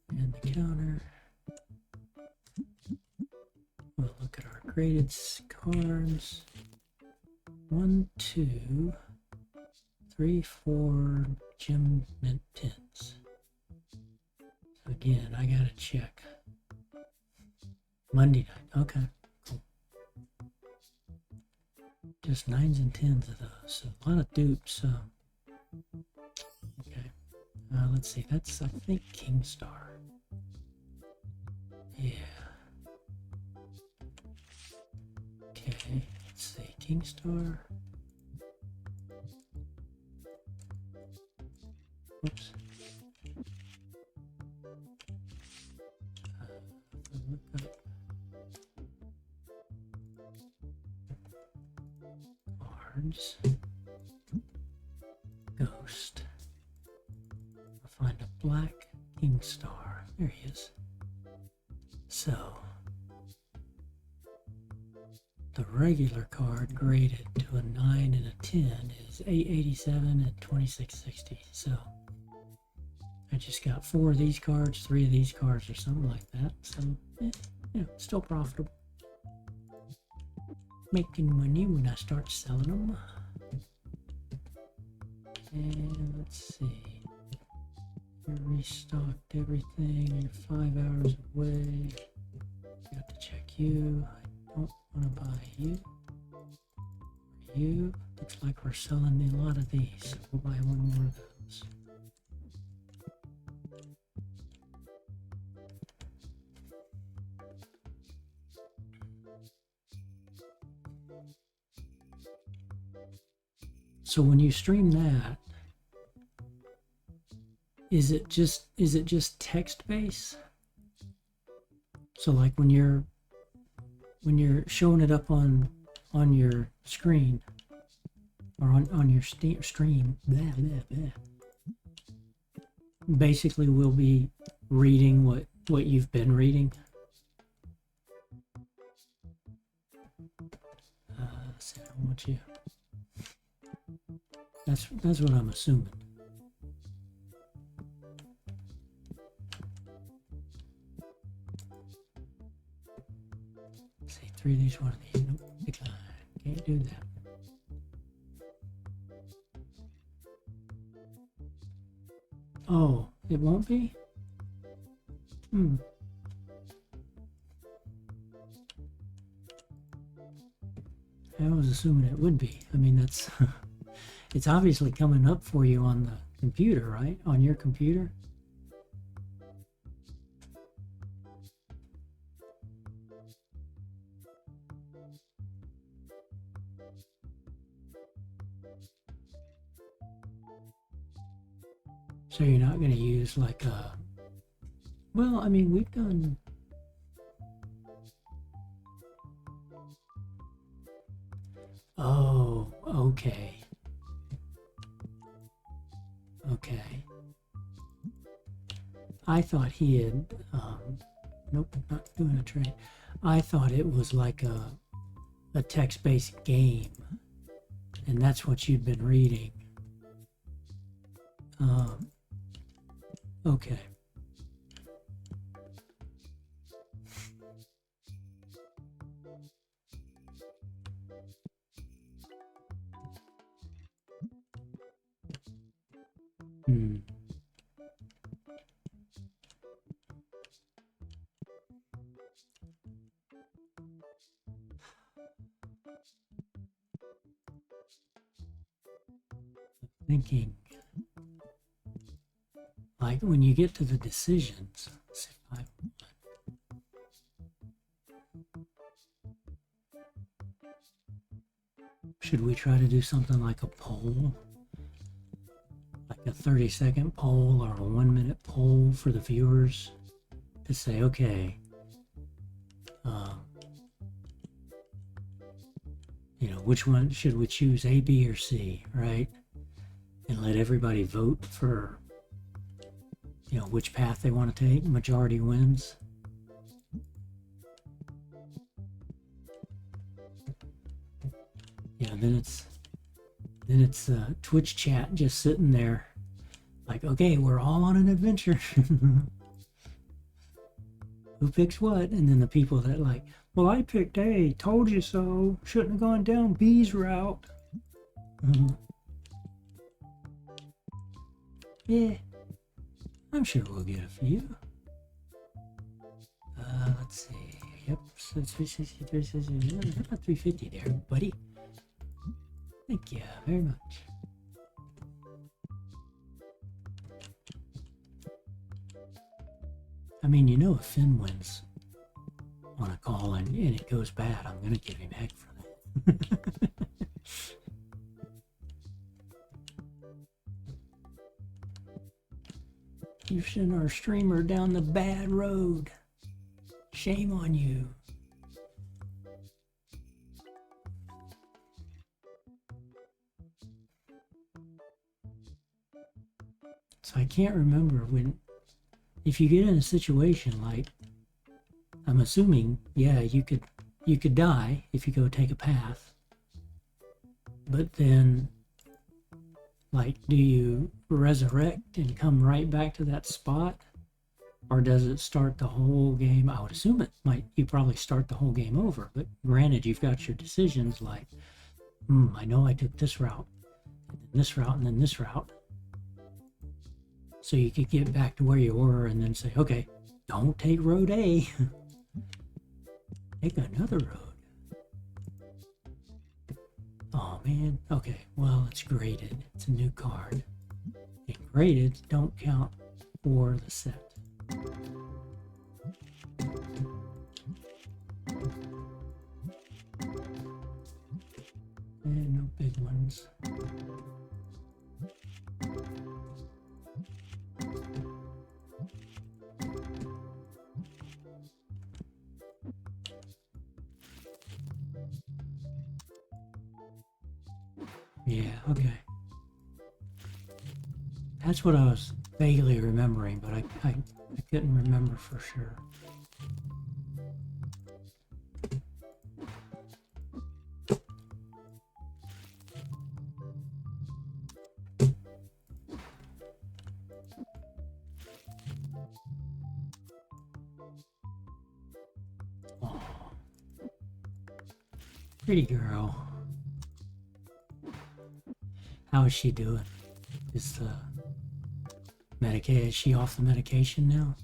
And the counter. We'll look at our graded cards. 1, 2, 3, 4 gem mint tins. Again, I gotta check. Monday night. Okay, cool. Just 9s and 10s of those. So a lot of dupes. Okay. Let's see. That's, I think, King Star. Yeah. Okay. Let's see. King Star. Oops. Look up cards. Ghost. I'll find a black King Star. There he is. So the regular card graded to a 9 and a 10 is 887 and 2660. So I just got 4 of these cards, 3 of these cards, or something like that. So yeah, still profitable. Making money when I start selling them. And let's see. I restocked everything. You're 5 hours away. Got to check you. I don't want to buy you. For you. Looks like we're selling a lot of these. So we'll buy one more of those. So when you stream that, is it just text based? So like when you're showing it up on your screen or on your stream, blah, blah, blah. Basically we'll be reading what you've been reading. So I don't want you. That's what I'm assuming. Say 3 of these, 1 of these. Nope, decline. Can't do that. Oh, it won't be? I was assuming it would be. I mean, that's it's obviously coming up for you on the computer, right? On your computer. So you're not going to use like a, well, I mean, we've done, oh, okay. Okay. I thought he had, nope, not doing a trade. I thought it was like a text-based game, and that's what you'd been reading. Okay. Thinking, like when you get to the decisions, let's see if I, should we try to do something like a poll? Like a 30-second poll or a 1-minute poll for the viewers to say, okay, you know, which one should we choose, A, B, or C, right? And let everybody vote for, you know, which path they want to take. Majority wins. Yeah, then it's Twitch chat just sitting there like, okay, we're all on an adventure. Who picks what? And then the people that like, well, I picked A, told you so, shouldn't have gone down B's route. Yeah, I'm sure we'll get a few. Let's see. Yep, so it's 350 there, buddy. Thank you very much. I mean, you know, if Finn wins on a call and it goes bad, I'm gonna give him heck for that. You sent our streamer down the bad road. Shame on you. So I can't remember when, if you get in a situation like, I'm assuming, yeah, you could die if you go take a path. But then, like, do you resurrect and come right back to that spot? Or does it start the whole game? I would assume it might, you probably start the whole game over. But granted, you've got your decisions like, I know I took this route, and then this route, and then this route. So you could get back to where you were and then say, okay, don't take road A. Take another road. Oh man, okay, well, it's graded. It's a new card. And graded don't count for the set. And no big ones. Yeah, okay. That's what I was vaguely remembering, but I couldn't remember for sure. Oh, pretty girl. How is she doing? Is the medication, is she off the medication now?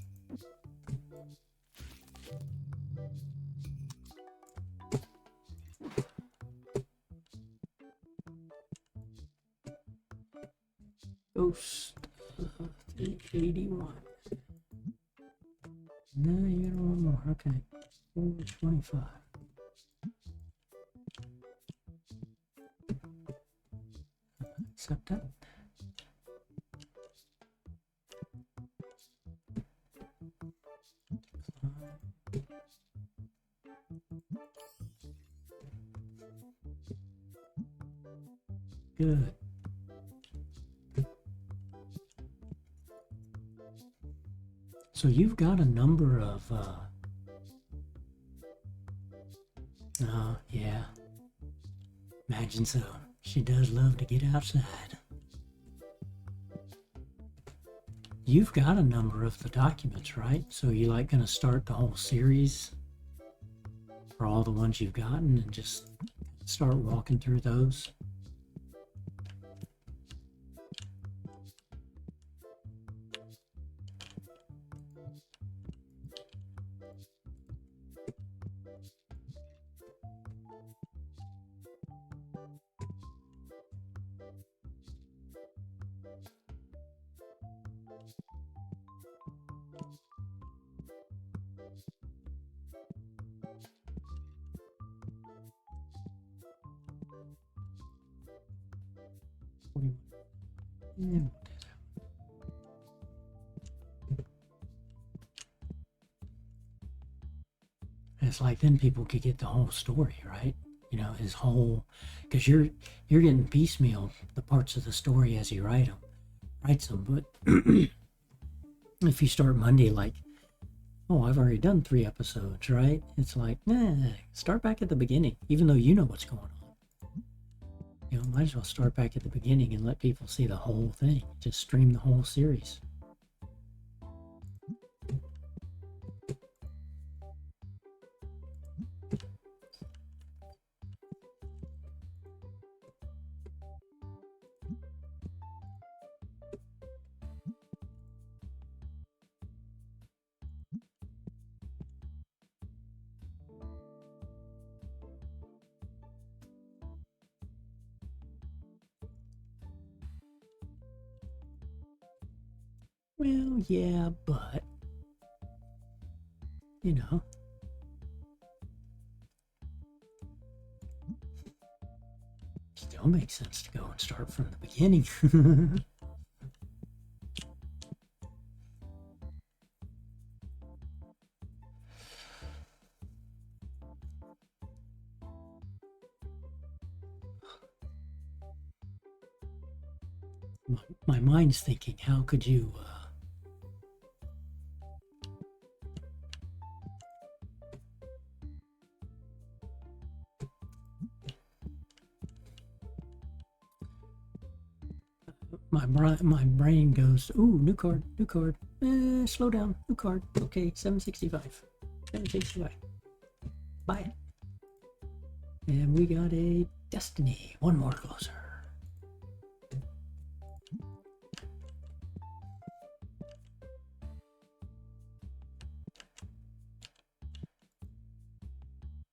Ghost 381. No, you got one more. Okay. 425. Accept that. Good. So you've got a number of, yeah. Imagine so. She does love to get outside. You've got a number of the documents, right? So you like going to start the whole series for all the ones you've gotten and just start walking through those? 41. Yeah, we'll do that. And it's like then people could get the whole story, right? You know, his whole, because you're getting piecemeal the parts of the story as he writes them. But if you start Monday like, oh, I've already done 3 episodes, right? It's like, nah, start back at the beginning, even though you know what's going on. You know, might as well start back at the beginning and let people see the whole thing. Just stream the whole series. Well, yeah, but, you know, still makes sense to go and start from the beginning. My mind's thinking, how could you my brain goes, ooh, new card. Slow down, new card. Okay, 765. Buy it. And we got a Destiny. One more closer.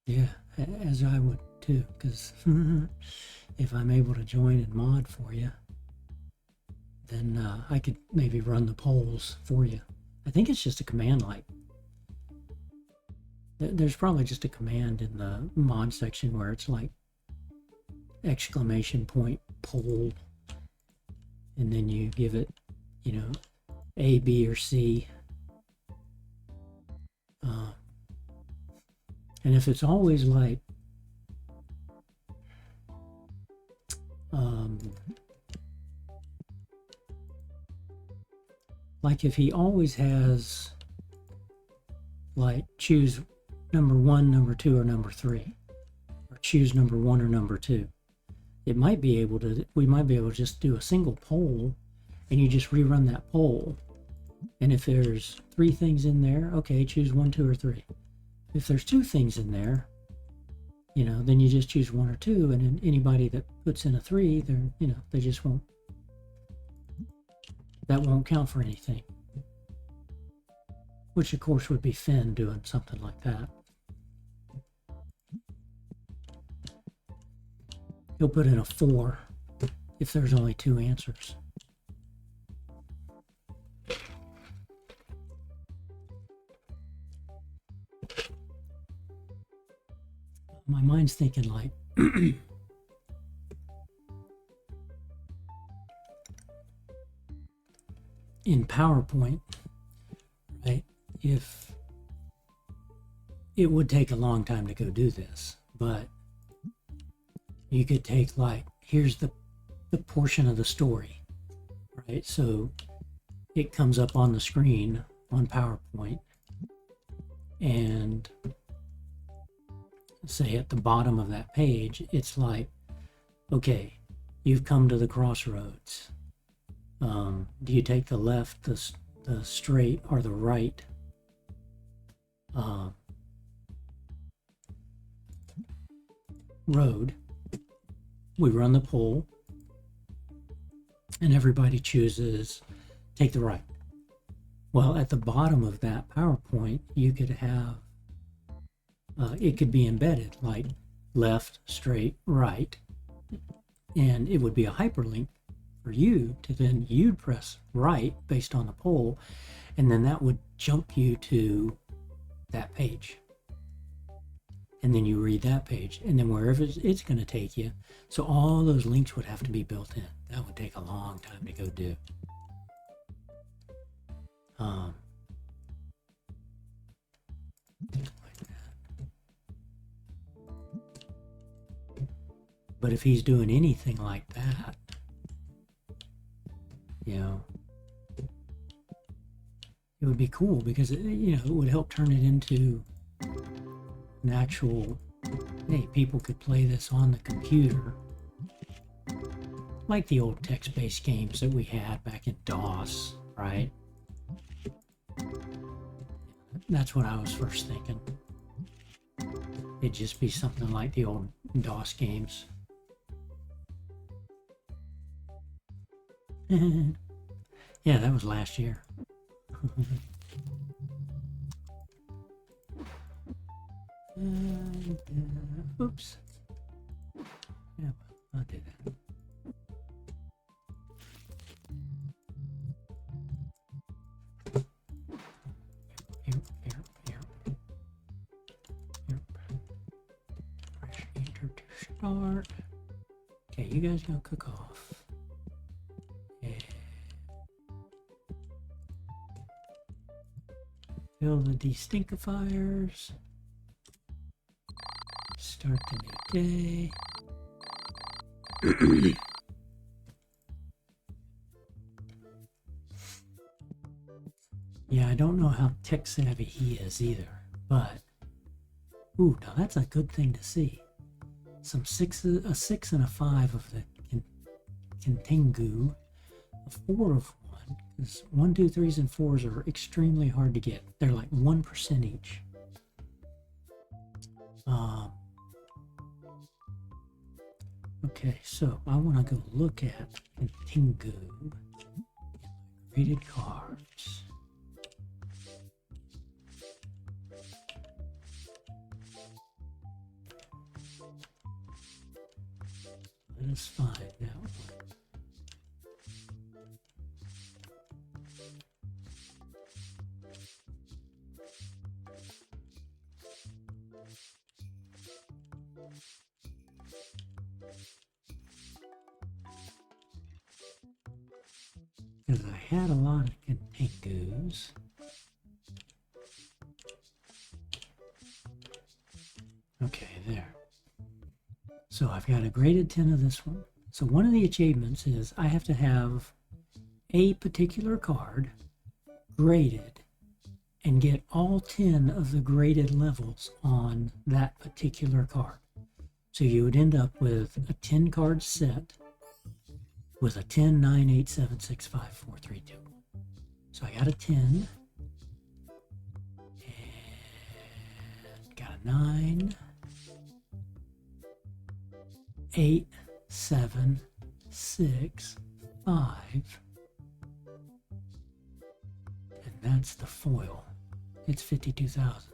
Yeah, as I would too, because if I'm able to join and mod for you, then I could maybe run the polls for you. I think it's just a command like. There's probably just a command in the mod section where it's like exclamation point poll, and then you give it, you know, A, B, or C. And if it's always like if he always has like choose number 1, number 2, or number 3, or choose number 1 or number 2, we might be able to just do a single poll, and you just rerun that poll, and if there's 3 things in there, okay, choose 1, 2, or 3. If there's 2 things in there, you know, then you just choose 1 or 2, and then anybody that puts in a 3, they're, you know, they just won't, that won't count for anything. Which of course would be Finn doing something like that. He'll put in a 4 if there's only 2 answers. My mind's thinking like in PowerPoint, right? If it would take a long time to go do this, but you could take like, here's the portion of the story, right? So it comes up on the screen on PowerPoint, and say at the bottom of that page, it's like, okay, you've come to the crossroads. Do you take the left, the straight, or the right? Road. We run the poll, and everybody chooses take the right. Well, at the bottom of that PowerPoint, you could have it could be embedded like left, straight, right, and it would be a hyperlink for you to then you'd press right based on the poll, and then that would jump you to that page. and then you read that page, and then wherever it's going to take you. So all those links would have to be built in. That would take a long time to go do. Like that. But if he's doing anything like that, you know, it would be cool because it, you know, it would help turn it into an actual, hey, people could play this on the computer, like the old text-based games that we had back in DOS, right? That's what I was first thinking. It'd just be something like the old DOS games. Yeah, that was last year. Oops. Yeah, I'll do that. Press enter to start. Okay, you guys gonna cook off. Yeah. Fill the destinkifiers. Start the new day. Yeah, I don't know how tech savvy he is either, but ooh, now that's a good thing to see. Some a 6 and a 5 of the Kintingu, a 4 of 1, because 1, 2, 3s, and 4s are extremely hard to get. They're like 1% each. Okay, so I want to go look at Kintingu graded cards. Let us find that one. Because I had a lot of Kintingus. Okay, there. So I've got a graded 10 of this one. So one of the achievements is I have to have a particular card graded and get all 10 of the graded levels on that particular card. So you would end up with a 10 card set with a 10, 9, 8, 7, 6, 5, 4, 3, 2. So I got a 10 and got a 9, 8, 7, 6, 5, and that's the foil. It's 52,000.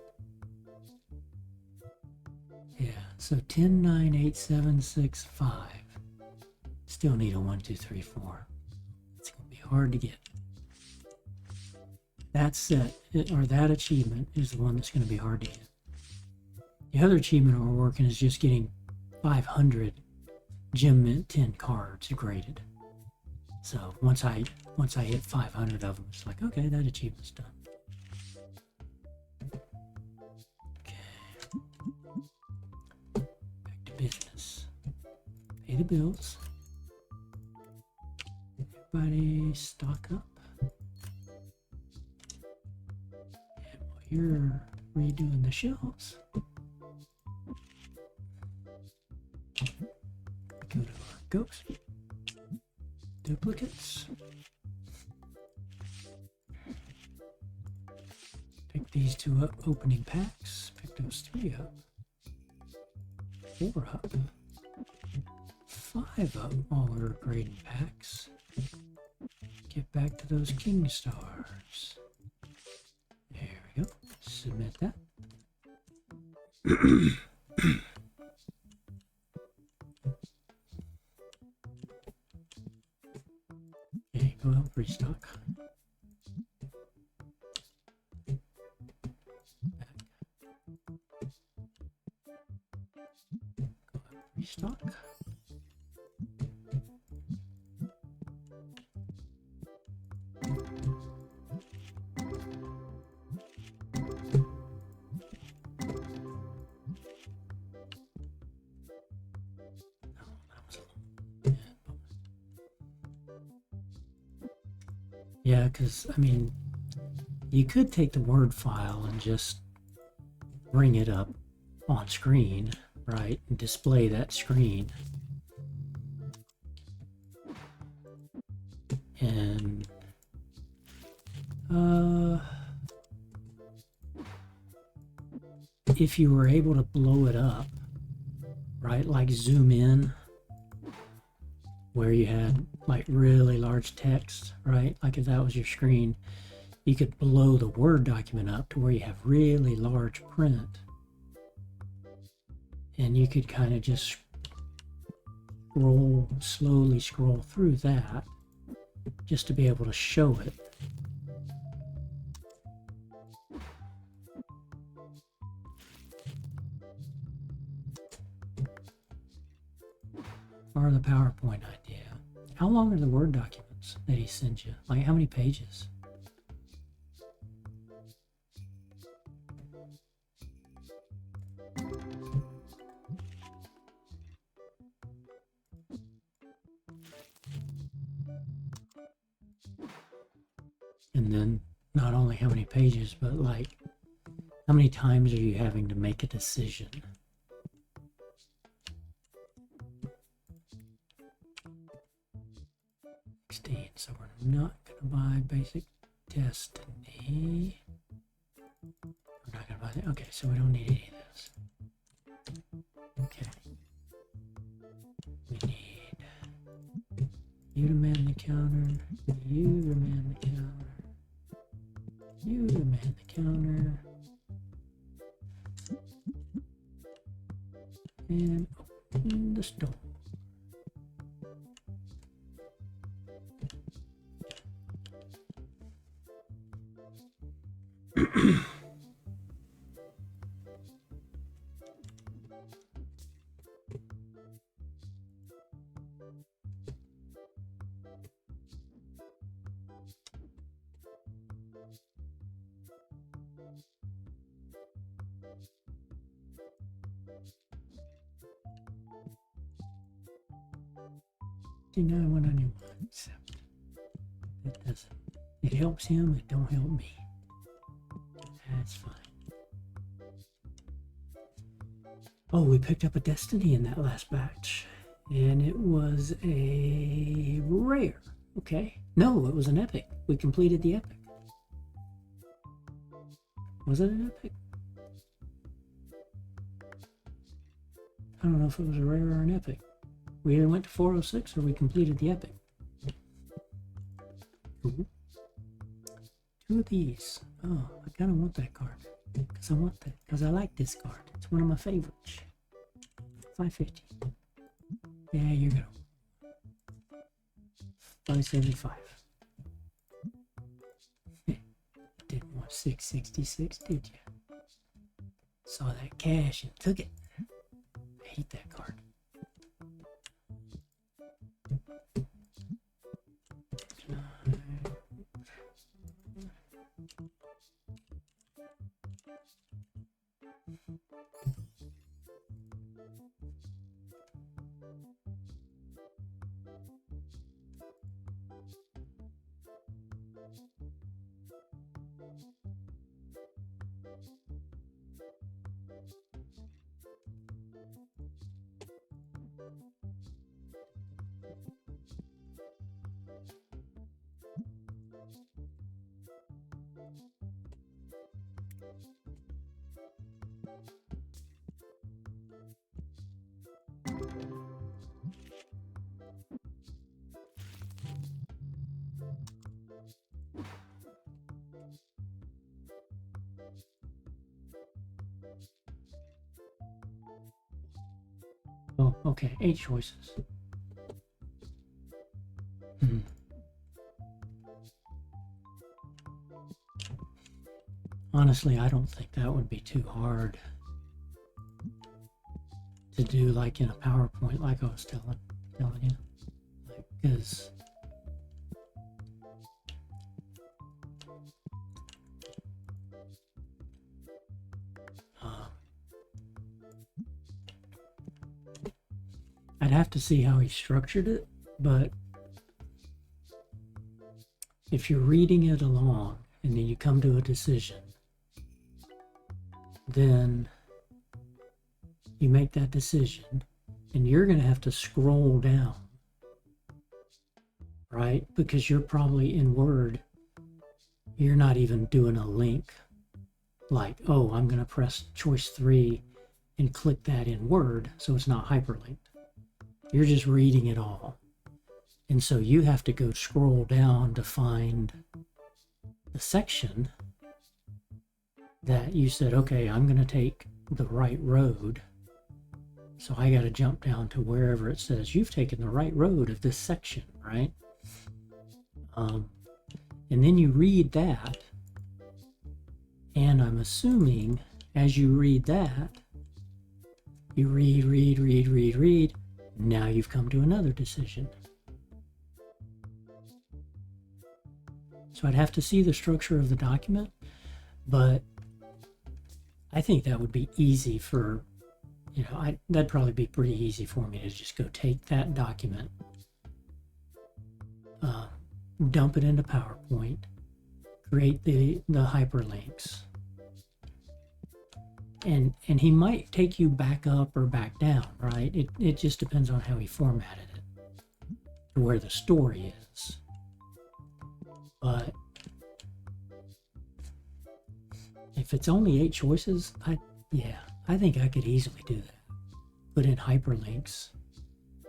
Yeah, so 10, 9, 8, 7, 6, 5. Still need a 1, 2, 3, 4. It's going to be hard to get. That set, or that achievement, is the one that's going to be hard to get. The other achievement we're working is just getting 500 Gem Mint 10 cards graded. So once I hit 500 of them, it's like, okay, that achievement's done. Okay. Back to business. Pay the bills. Everybody stock up. And while you're redoing the shelves, go to our ghost duplicates. Pick these 2 up, opening packs. Pick those 3 up. 4 up. 5 up while we're grading packs. Get back to those king stars. There we go. Submit that. Okay, go out, restock. Back. Stock. Yeah, because I mean, you could take the Word file and just bring it up on screen, right, and display that screen. And if you were able to blow it up, right, like zoom in where you had like really large text, right, like if that was your screen, you could blow the Word document up to where you have really large print, and you could kind of just slowly scroll through that just to be able to show it. Or the PowerPoint idea. How long are the Word documents that he sends you? Like how many pages? And then not only how many pages, but like how many times are you having to make a decision? So we're not going to buy Basic Destiny. We're not going to buy that. Okay, so we don't need any of this. Okay. We need you to man the counter, you to man the counter, you to man the counter, and open the store. Except it doesn't. It helps him, it don't help me. That's fine. Oh, we picked up a Destiny in that last batch, and it was a rare. Okay. No, it was an epic. We completed the epic. Was it an epic? I don't know if it was a rare or an epic. We either went to 406 or we completed the epic. Ooh. 2 of these. Oh, I kind of want that card. Because I like this card. It's one of my favorites. 550. Yeah, you're gonna. 575. Didn't want 666, did you? Saw that cash and took it. I hate that card. Oh, okay, 8 choices. Honestly, I don't think that would be too hard to do like in a PowerPoint, like I was telling you, because I'd have to see how he structured it, but if you're reading it along and then you come to a decision, then you make that decision and you're going to have to scroll down, right? Because you're probably in Word, you're not even doing a link like, oh, I'm going to press choice 3 and click that in Word so it's not hyperlinked. You're just reading it all. And so you have to go scroll down to find the section that you said, okay, I'm going to take the right road. So I got to jump down to wherever it says you've taken the right road of this section, right? And then you read that. And I'm assuming as you read that, you read. Now you've come to another decision. So I'd have to see the structure of the document, but I think that would be easy for, that'd probably be pretty easy for me to just go take that document, dump it into PowerPoint, create the hyperlinks, and he might take you back up or back down, right? It just depends on how he formatted it, to where the story is. But if it's only 8 choices, I think I could easily do that. Put in hyperlinks,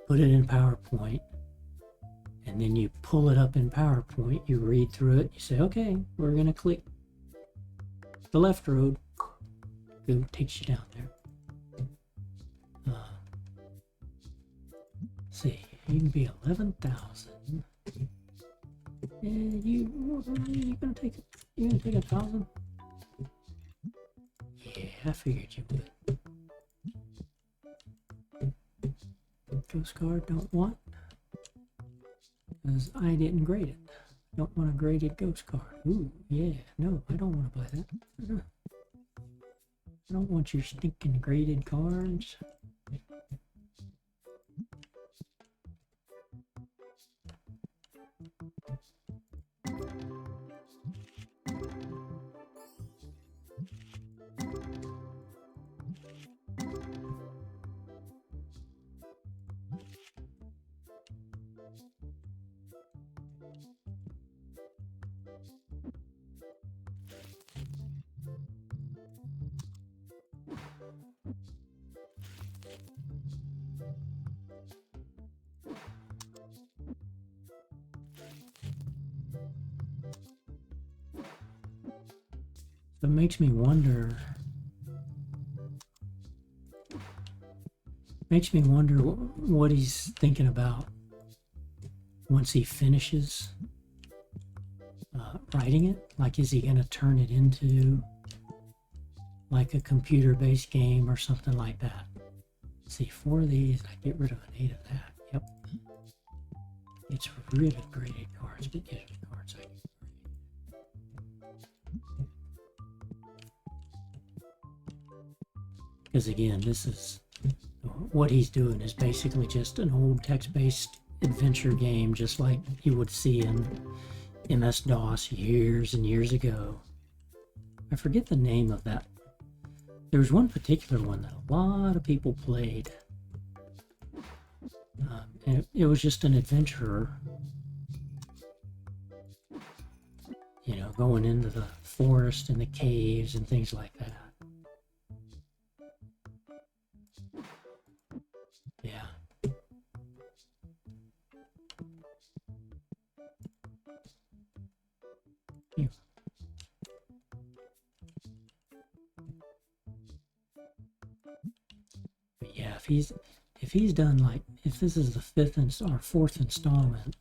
put it in PowerPoint, and then you pull it up in PowerPoint, you read through it, you say, okay, we're going to click the left road. It takes you down there. See, you can be 11,000. And you're gonna take 1,000? Yeah, I figured you would. Ghost card don't want, because I didn't grade it. Don't want a graded ghost card. Ooh, yeah, no, I don't want to buy that. I don't want your stinking graded cards. It makes me wonder what he's thinking about once he finishes writing it. Like, is he going to turn it into like a computer-based game or something like that? See, 4 of these, I get rid of an 8 of that. Yep. It's rid of graded cards, but get rid of cards I can. Because again, this is what he's doing is basically just an old text-based adventure game, just like you would see in MS-DOS years and years ago. I forget the name of that. There was one particular one that a lot of people played. And it was just an adventurer, going into the forest and the caves and things like that. Yeah. Yeah. But yeah, if he's done, like, if this is the 5th or 4th installment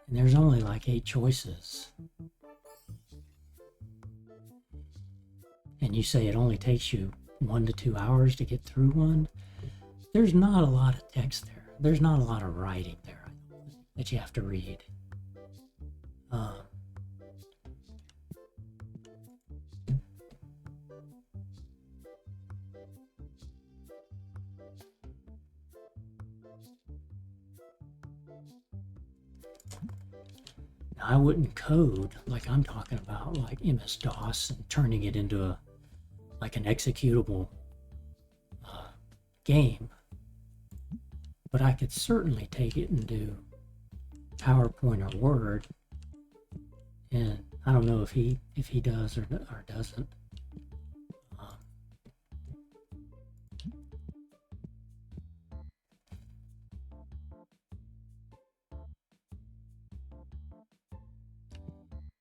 and there's only like 8 choices, and you say it only takes you 1 to 2 hours to get through one, there's not a lot of text there. There's not a lot of writing there that you have to read. I wouldn't code like I'm talking about, like MS-DOS and turning it into an executable game, but I could certainly take it and do PowerPoint or Word, and I don't know if he does or doesn't.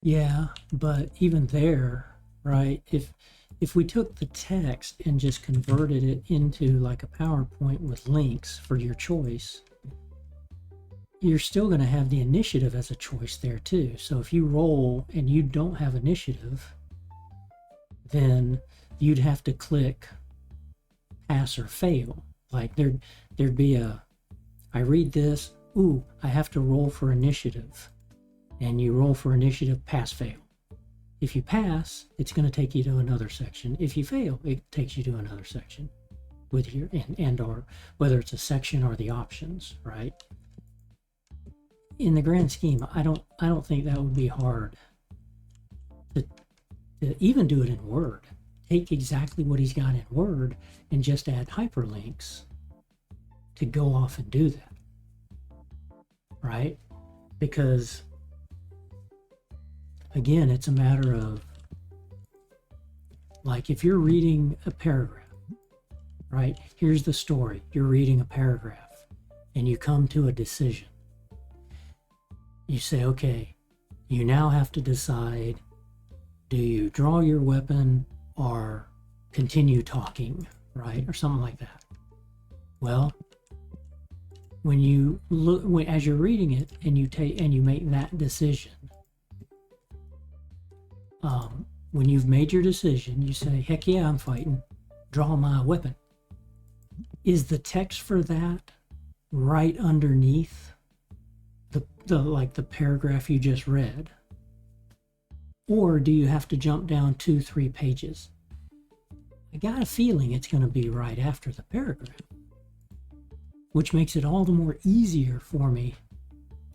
Yeah, but even there, right, if we took the text and just converted it into like a PowerPoint with links for your choice, you're still going to have the initiative as a choice there too. So if you roll and you don't have initiative, then you'd have to click pass or fail. Like there'd be I read this, ooh, I have to roll for initiative. And you roll for initiative, pass, fail. If you pass, it's going to take you to another section. If you fail, it takes you to another section with your and or whether it's a section or the options, right? In the grand scheme, I don't think that would be hard to even do it in Word. Take exactly what he's got in Word and just add hyperlinks to go off and do that, right? Because again, it's a matter of, like, if you're reading a paragraph, right? Here's the story. You're reading a paragraph and you come to a decision. You say, okay, you now have to decide, do you draw your weapon or continue talking, right? Or something like that. Well, when you look, as you're reading it and you make that decision, when you've made your decision, you say, heck yeah, I'm fighting, draw my weapon. Is the text for that right underneath the paragraph you just read? Or do you have to jump down 2-3 pages? I got a feeling it's going to be right after the paragraph, which makes it all the more easier for me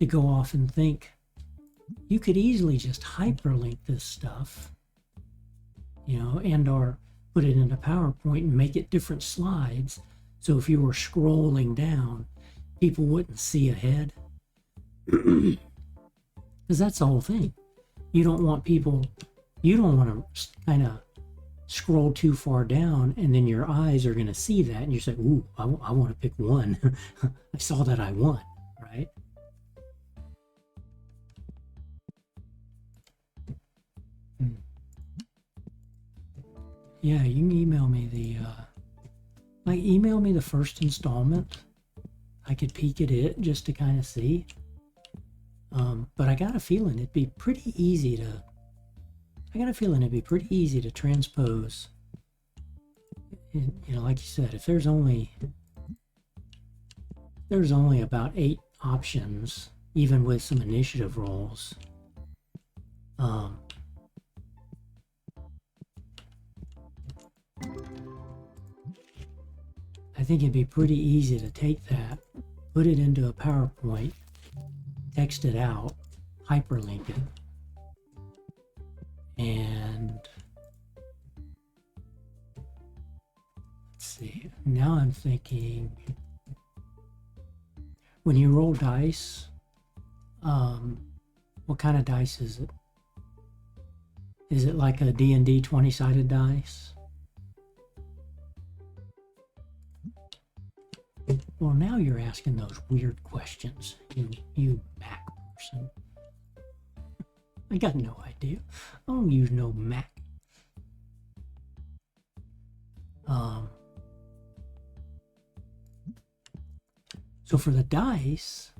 to go off and think, you could easily just hyperlink this stuff, and or put it into PowerPoint and make it different slides. So if you were scrolling down, people wouldn't see ahead. Because that's the whole thing. You don't want to kind of scroll too far down and then your eyes are going to see that and you say, ooh, I want to pick one. I saw that I won, right? Yeah, you can email me email me the first installment. I could peek at it just to kind of see. But I got a feeling it'd be pretty easy to transpose. And, like you said, if there's only about 8 options, even with some initiative rolls, I think it'd be pretty easy to take that, put it into a PowerPoint, text it out, hyperlink it, and let's see, now I'm thinking, when you roll dice, what kind of dice is it? Is it like a D&D 20-sided dice? Well, now you're asking those weird questions, you Mac person. I got no idea. I don't use no Mac. So for the dice,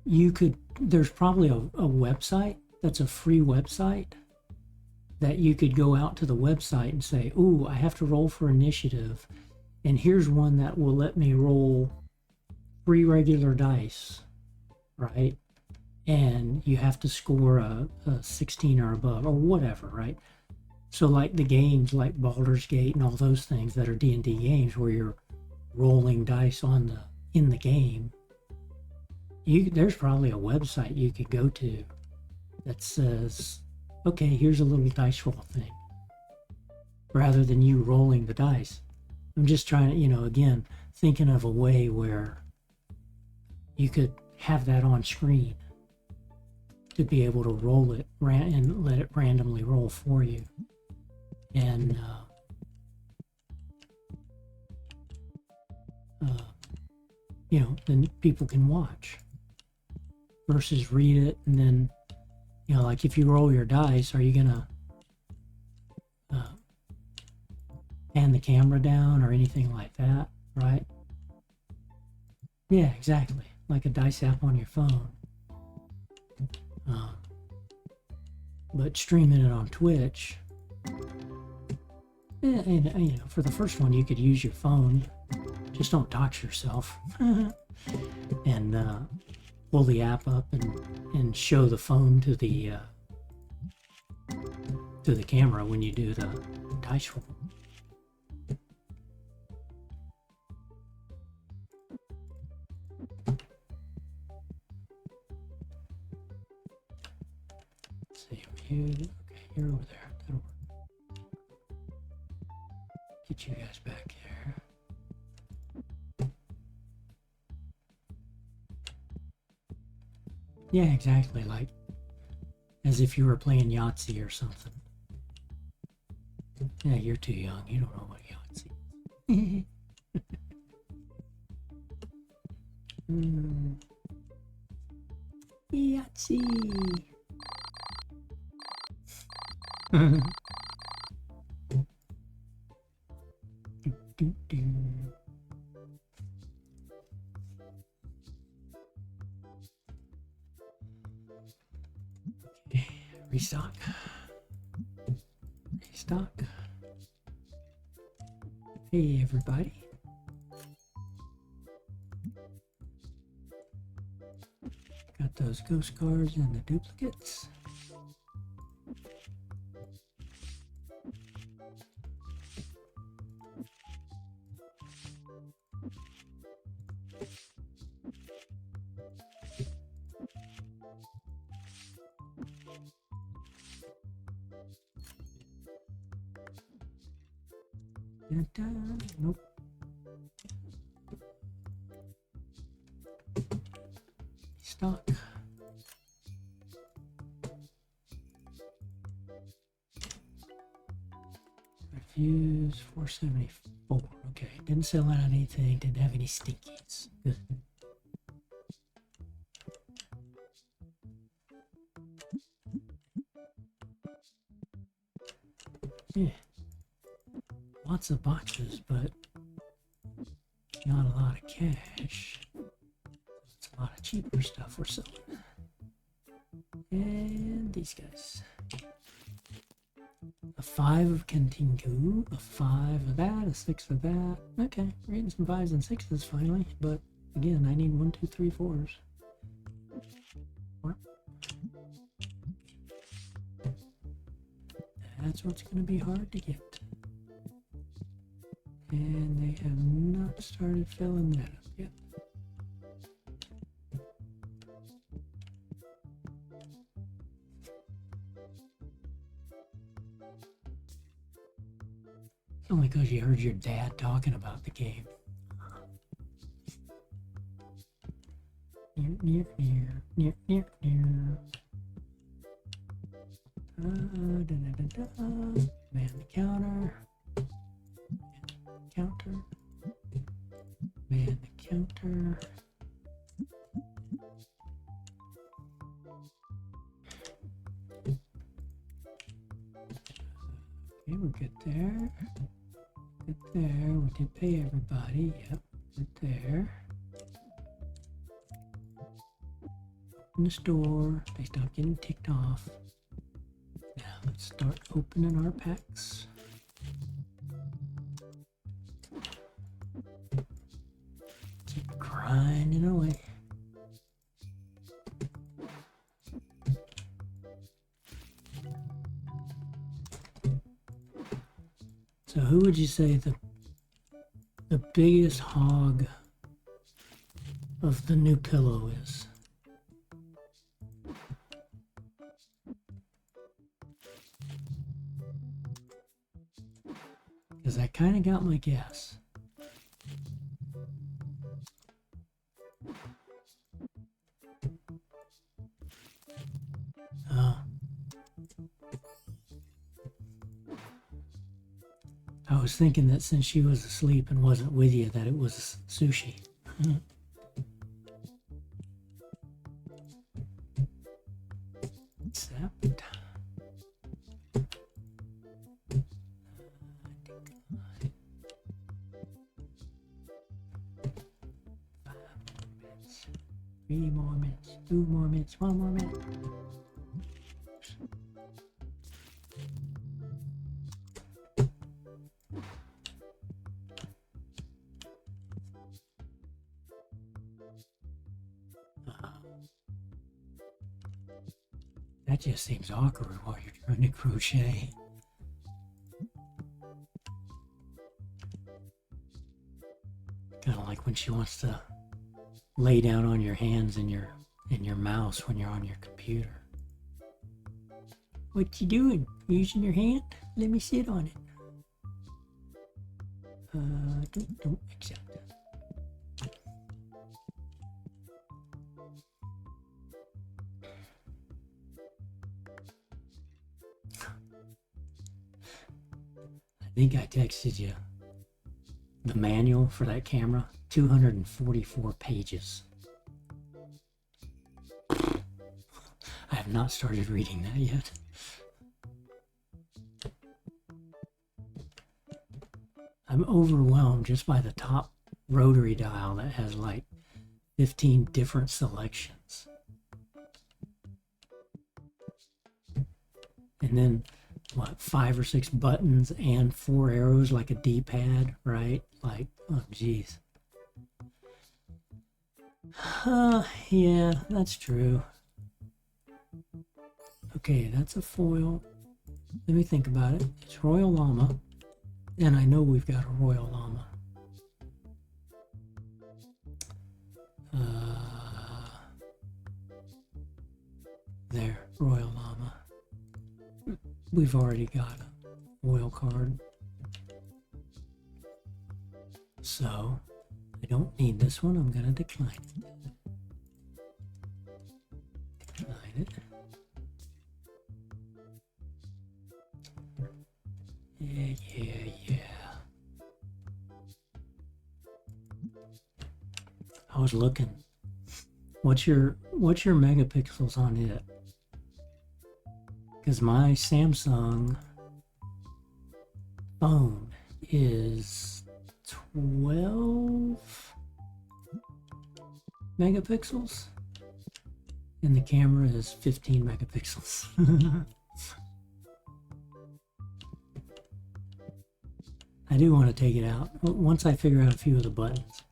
there's probably a website that's a free website that you could go out to the website and say, ooh, I have to roll for initiative. And here's one that will let me roll 3 regular dice, right? And you have to score a 16 or above or whatever, right? So like the games like Baldur's Gate and all those things that are D&D games where you're rolling dice in the game, there's probably a website you could go to that says, okay, here's a little dice roll thing, rather than you rolling the dice. I'm just trying to, you know, again, thinking of a way where you could have that on screen to be able to roll it and let it randomly roll for you. And you know, then people can watch versus read it. And then, you know, like if you roll your dice, are you gonna pan the camera down or anything like that, right? Yeah, exactly, like a dice app on your phone. But streaming it on Twitch, and you know, for the first one, you could use your phone. Just don't dox yourself. And pull the app up and show the phone to the camera when you do the dice roll. Let's see, okay, you're over there. That'll work. Get you guys back there. Yeah, exactly, like as if you were playing Yahtzee or something. Yeah, you're too young. You don't know what Yahtzee is. Yahtzee. Okay, restock. Restock. Hey, everybody. Got those ghost cards and the duplicates. Nope. Stock. Refuse 474. Okay, didn't sell out anything, didn't have any stinkies. Good. Yeah. Lots of boxes, but not a lot of cash. It's a lot of cheaper stuff we're selling. And these guys. A 5 of Kentingu, a 5 of that, a 6 of that. Okay, we're getting some 5s and 6s finally, but again, I need 1, 2, 3, 4s. That's what's going to be hard to get. And they have not started filling that up yet. It's only because you heard your dad talking about the game. Near. Man the counter. Man the counter. Okay, we're good there. Good there. We did pay everybody. Yep, good there. Open the store. They stop getting ticked off. Now let's start opening our packs. grinding away. So who would you say the biggest hog of the new pillow is? Because I kind of got my guess. I was thinking that since she was asleep and wasn't with you, that it was sushi. Except... Three more minutes, 2 more minutes, 1 more minute. That just seems awkward while you're trying to crochet. Kind of like when she wants to lay down on your hands and your mouse when you're on your computer. What you doing? Using your hand? Let me sit on it. Don't accept it. I think I texted you the manual for that camera. 244 pages. I have not started reading that yet. I'm overwhelmed just by the top rotary dial that has like 15 different selections. And then, what, 5 or 6 buttons and 4 arrows like a D-pad, right? Like, oh, geez. Yeah, that's true. Okay, that's a foil. Let me think about it. It's Royal Llama. And I know we've got a Royal Llama. There, Royal Llama. We've already got a foil card. So, I don't need this one. I'm going to decline it. Decline it. Yeah. I was looking. What's your megapixels on it? Because my Samsung phone is 12 megapixels and the camera is 15 megapixels. I do want to take it out. Once I figure out a few of the buttons,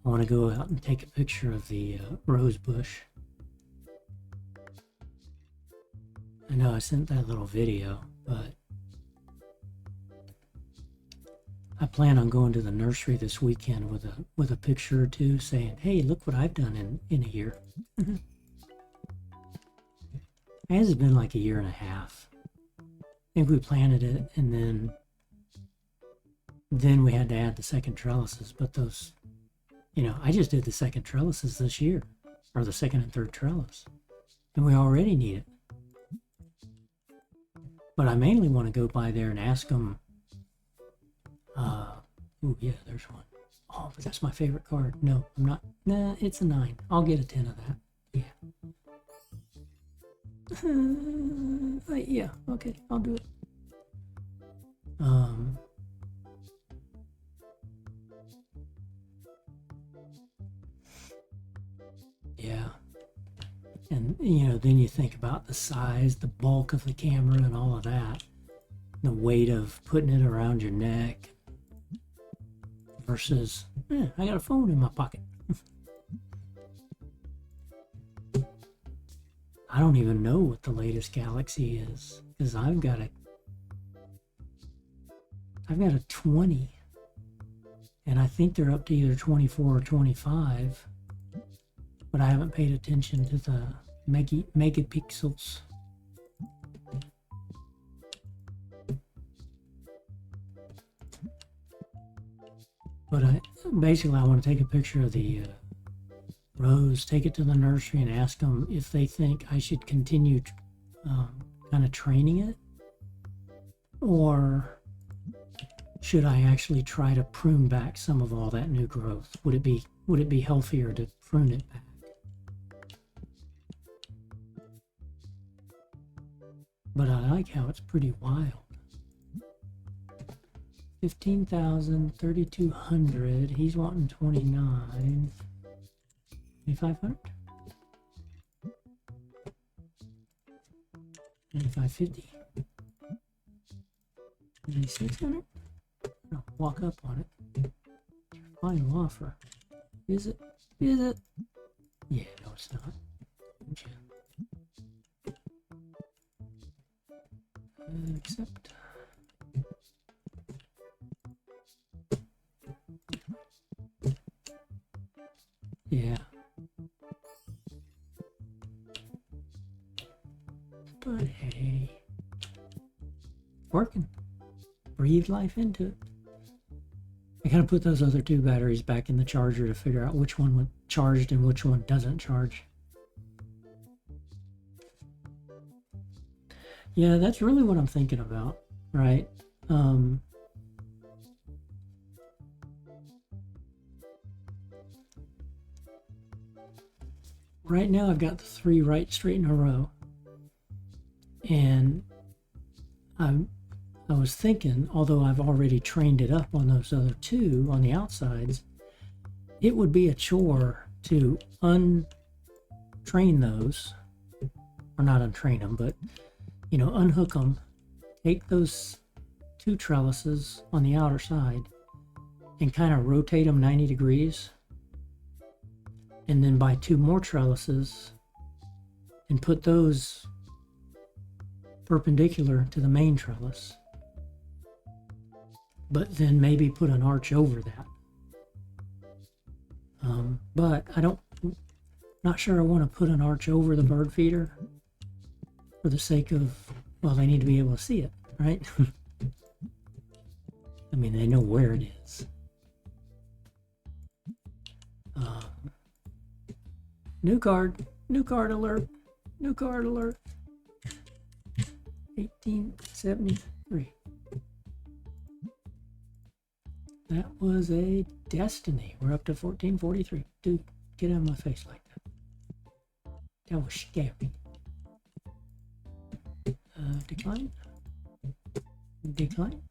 I want to go out and take a picture of the rose bush. I know I sent that little video, but I plan on going to the nursery this weekend with a picture or two saying, hey, look what I've done in a year. It has been like a year and a half. I think we planted it and then we had to add the second trellises, but those, I just did the second trellises this year, or the second and third trellis, and we already need it. But I mainly want to go by there and ask them, oh yeah, there's one. Oh, but that's my favorite card. No, I'm not. Nah, it's a 9. I'll get a 10 of that. Yeah. Yeah, okay, I'll do it. Yeah. And, then you think about the size, the bulk of the camera and all of that. The weight of putting it around your neck versus, I got a phone in my pocket. I don't even know what the latest galaxy is, because I've got a 20, and I think they're up to either 24 or 25, but I haven't paid attention to the megapixels. But basically I want to take a picture of the rose, take it to the nursery, and ask them if they think I should continue kind of training it, or should I actually try to prune back some of all that new growth? Would it be healthier to prune it back? But I like how it's pretty wild. 15,000, 3,200. He's wanting 29. 2,500. 2,550. 2,600. I'll walk up on it. Final offer. Is it? Is it? Yeah, no, it's not. Accept. Yeah. But hey, working. Breathe life into it. I gotta put those other two batteries back in the charger to figure out which one charged and which one doesn't charge. Yeah, that's really what I'm thinking about, right? Right now I've got the 3 right straight in a row, and I was thinking, although I've already trained it up on those other 2 on the outsides, it would be a chore to untrain those, or not untrain them, but you know, unhook them, take those 2 trellises on the outer side and kind of rotate them 90 degrees, and then buy 2 more trellises and put those perpendicular to the main trellis, but then maybe put an arch over that. But not sure I want to put an arch over the bird feeder for the sake of, well, they need to be able to see it, right? I mean, they know where it is. New card alert, new card alert. 1873. That was a destiny. We're up to 1443. Dude, get out of my face like that. That was scary. Decline. Decline.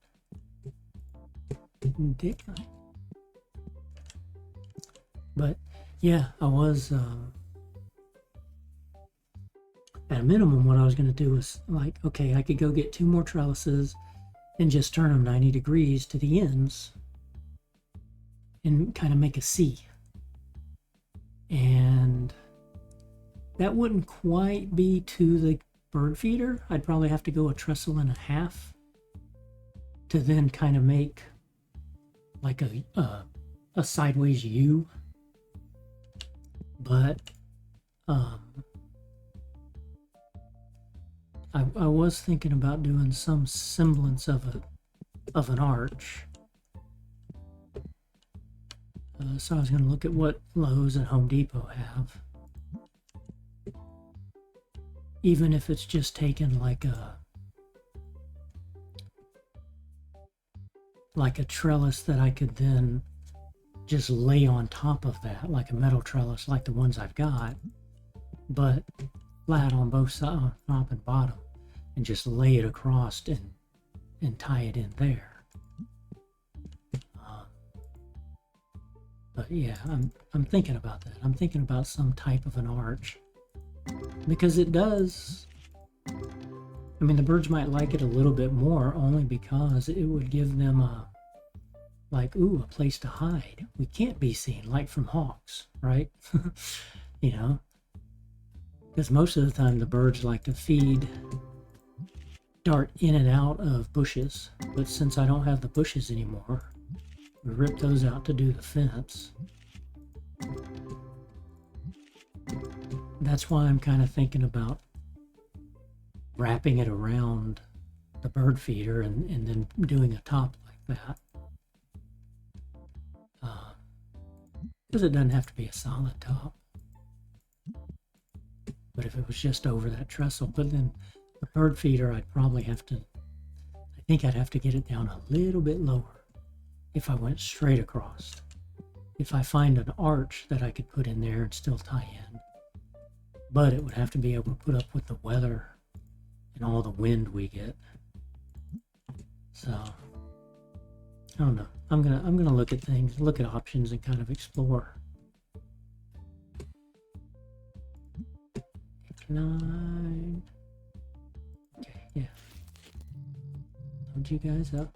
Decline. But yeah, I was at a minimum, what I was going to do was like, okay, I could go get 2 more trellises and just turn them 90 degrees to the ends and kind of make a C. And that wouldn't quite be to the bird feeder. I'd probably have to go a trestle and a half to then kind of make like a sideways U. But I was thinking about doing some semblance of an arch. So I was going to look at what Lowe's and Home Depot have. Even if it's just taken like a trellis that I could then just lay on top of that, like a metal trellis like the ones I've got, but flat on both sides, top and bottom, and just lay it across and tie it in there. But yeah, I'm thinking about that. I'm thinking about some type of an arch, because it does. I mean, the birds might like it a little bit more, only because it would give them a place to hide. We can't be seen, like from hawks, right? You know, Because most of the time the birds like to feed, dart in and out of bushes. But since I don't have the bushes anymore, we ripped those out to do the fence. That's why I'm kind of thinking about wrapping it around the bird feeder and then doing a top like that. Because it doesn't have to be a solid top. But if it was just over that trestle, but then the bird feeder, I'd probably have to, I think I'd have to get it down a little bit lower if I went straight across. If I find an arch that I could put in there and still tie in. But it would have to be able to put up with the weather and all the wind we get. So I don't know. I'm gonna look at things, look at options, and kind of explore. 9. Okay, yeah. Load you guys up.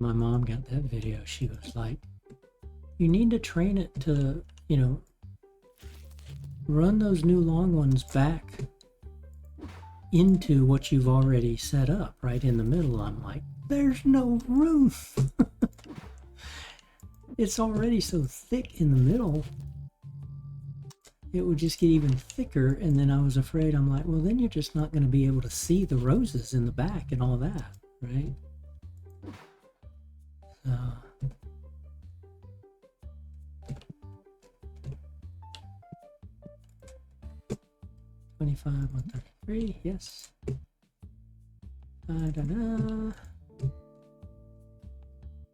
My mom got that video. She was like, you need to train it to, you know, run those new long ones back into what you've already set up right in the middle. I'm like, there's no room. It's already so thick in the middle. It would just get even thicker. And then I was afraid, I'm like, well, then you're just not going to be able to see the roses in the back and all that, right? 25, 133, yes. Da-da-da.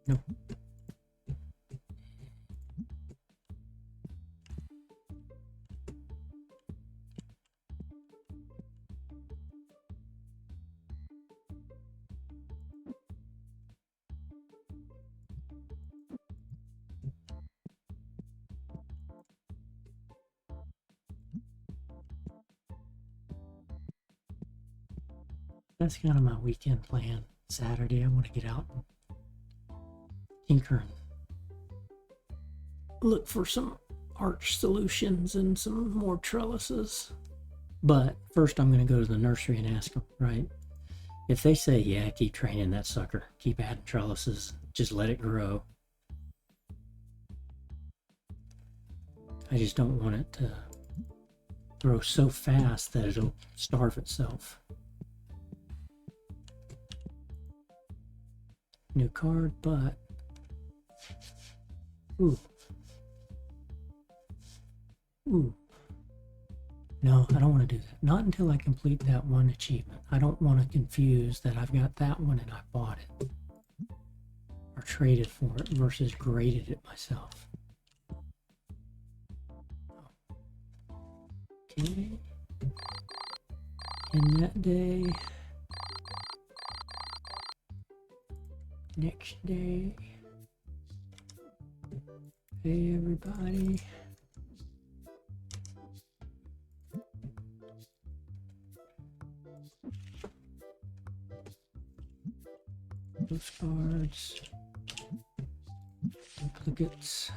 No. That's kind of my weekend plan. Saturday, I want to get out and tinker and look for some arch solutions and some more trellises. But first, I'm going to go to the nursery and ask them, right? If they say, yeah, keep training that sucker, keep adding trellises, just let it grow. I just don't want it to grow so fast that it'll starve itself. New card, but ooh. No, I don't want to do that. Not until I complete that one achievement. I don't want to confuse that I've got that one and I bought it or traded for it versus graded it myself. Okay. And that day, next day, hey everybody. Postcards, duplicates.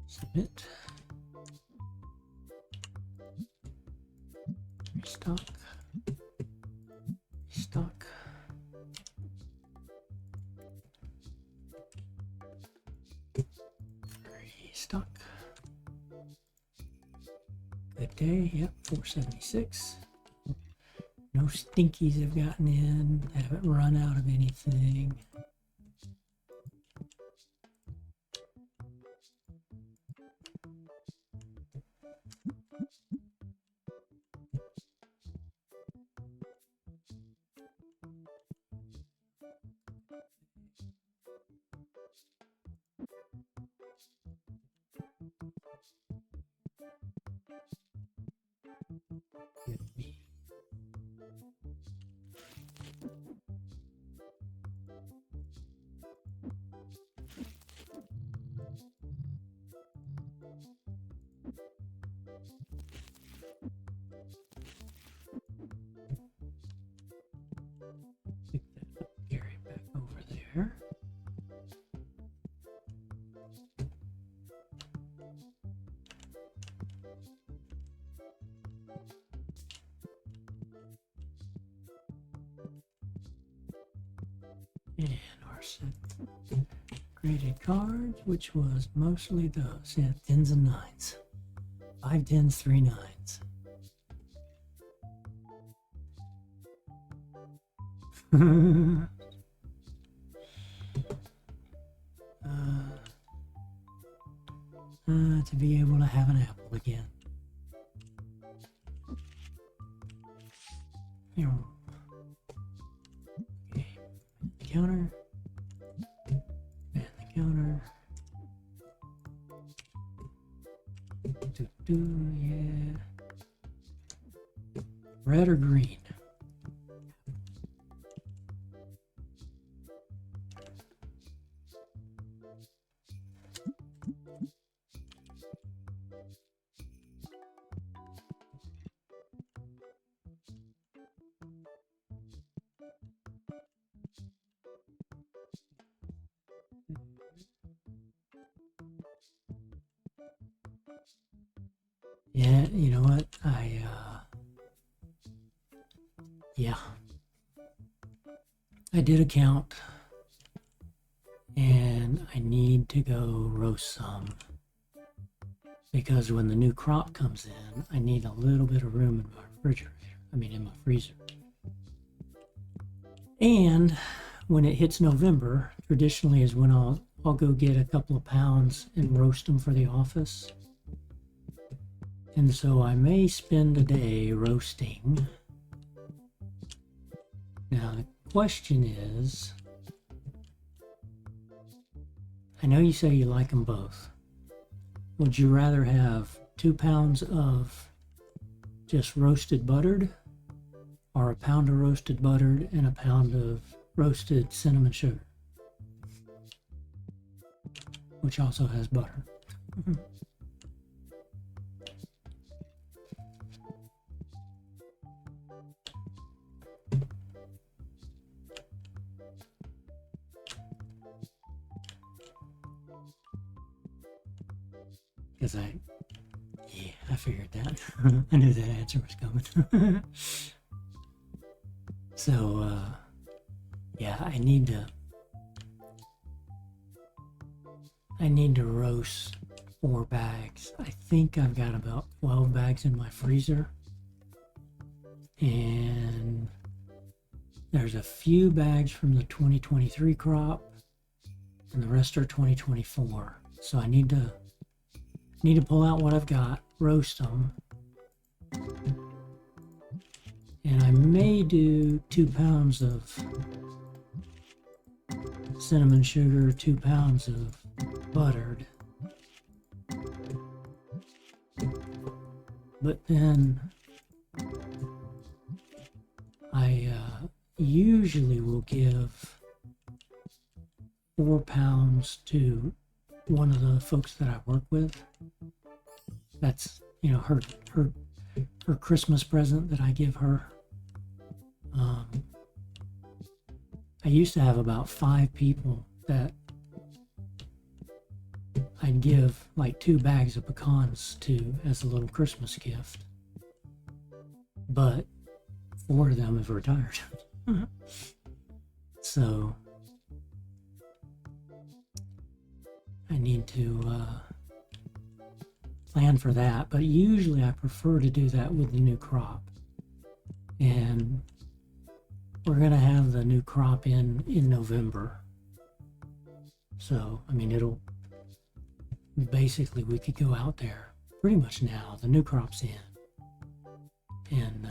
Submit. Restock. Restock. Restock. Good day. Yep, 476. No stinkies have gotten in. I haven't run out of anything. And our set graded cards, which was mostly those. Yeah, 10s and 9s. 5 10s, 3 9s. To be able to have an apple again. Here. Okay. The counter. And the counter. Yeah. Red or green? Yeah, you know what? Yeah. I did a count, and I need to go roast some, because when the new crop comes in, I need a little bit of room in my refrigerator, in my freezer. And when it hits November, traditionally is when I'll go get a couple of pounds and roast them for the office. And so I may spend a day roasting. Now the question is, I know you say you like them both. Would you rather have 2 pounds of just roasted buttered, or a pound of roasted buttered and a pound of roasted cinnamon sugar, which also has butter? Because I figured that. I knew that answer was coming. So, yeah, I need to roast 4 bags. I think I've got about 12 bags in my freezer. And there's a few bags from the 2023 crop, and the rest are 2024. So I need to pull out what I've got, roast them, and I may do 2 pounds of cinnamon sugar, 2 pounds of buttered. But then I usually will give 4 pounds to one of the folks that I work with. That's, her Christmas present that I give her. I used to have about 5 people that I'd give like 2 bags of pecans to as a little Christmas gift. But 4 of them have retired. So I need to plan for that, but usually I prefer to do that with the new crop. And we're going to have the new crop in November. So, it'll basically, we could go out there pretty much now. The new crop's in. And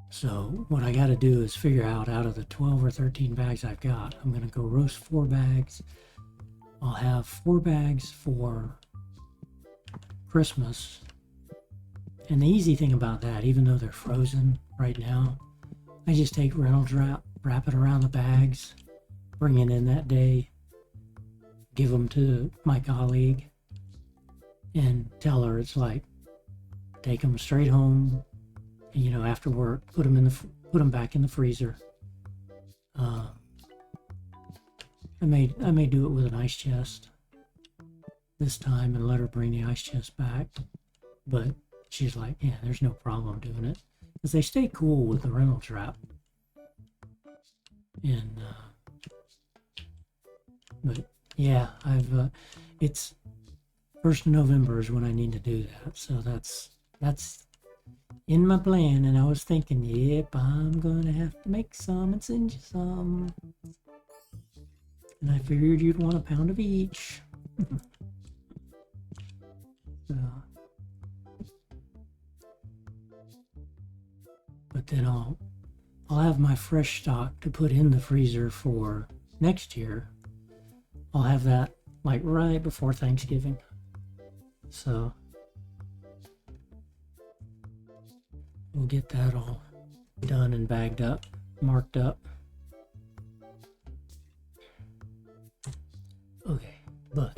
so what I got to do is figure out of the 12 or 13 bags I've got, I'm going to go roast 4 bags. I'll have 4 bags for Christmas. And the easy thing about that, even though they're frozen right now, I just take Reynolds wrap it around the bags, bring it in that day, give them to my colleague, and tell her it's like, take them straight home, after work, put them back in the freezer. I may do it with an ice chest this time and let her bring the ice chest back, but she's like, yeah, there's no problem doing it. because they stay cool with the rental trap. And but yeah, I've it's 1st of November is when I need to do that, so that's in my plan. And I was thinking, yep, I'm gonna have to make some and send you some. And I figured you'd want a pound of each. So, but then I'll have my fresh stock to put in the freezer for next year. I'll have that like right before Thanksgiving. So we'll get that all done and bagged up, marked up. Okay, but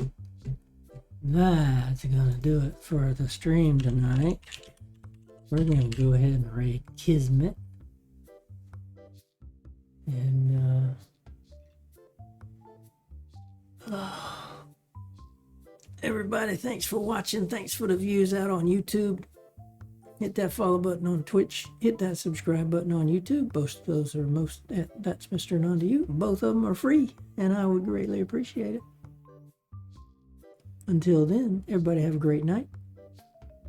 that's gonna do it for the stream tonight. We're gonna go ahead and raid Kismet. And everybody, thanks for watching. Thanks for the views out on YouTube. Hit that follow button on Twitch. Hit that subscribe button on YouTube. Both of those are that's Mr. None to You. Both of them are free, and I would greatly appreciate it. Until then, everybody have a great night.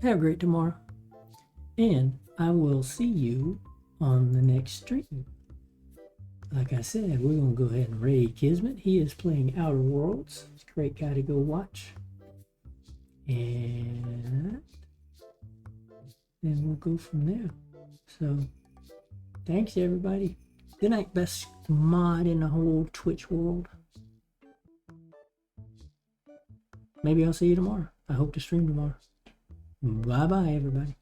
Have a great tomorrow. And I will see you on the next stream. Like I said, we're going to go ahead and raid Kismet. He is playing Outer Worlds. It's a great guy to go watch. And then we'll go from there. So, thanks everybody. Good night, best mod in the whole Twitch world. Maybe I'll see you tomorrow. I hope to stream tomorrow. Bye-bye, everybody.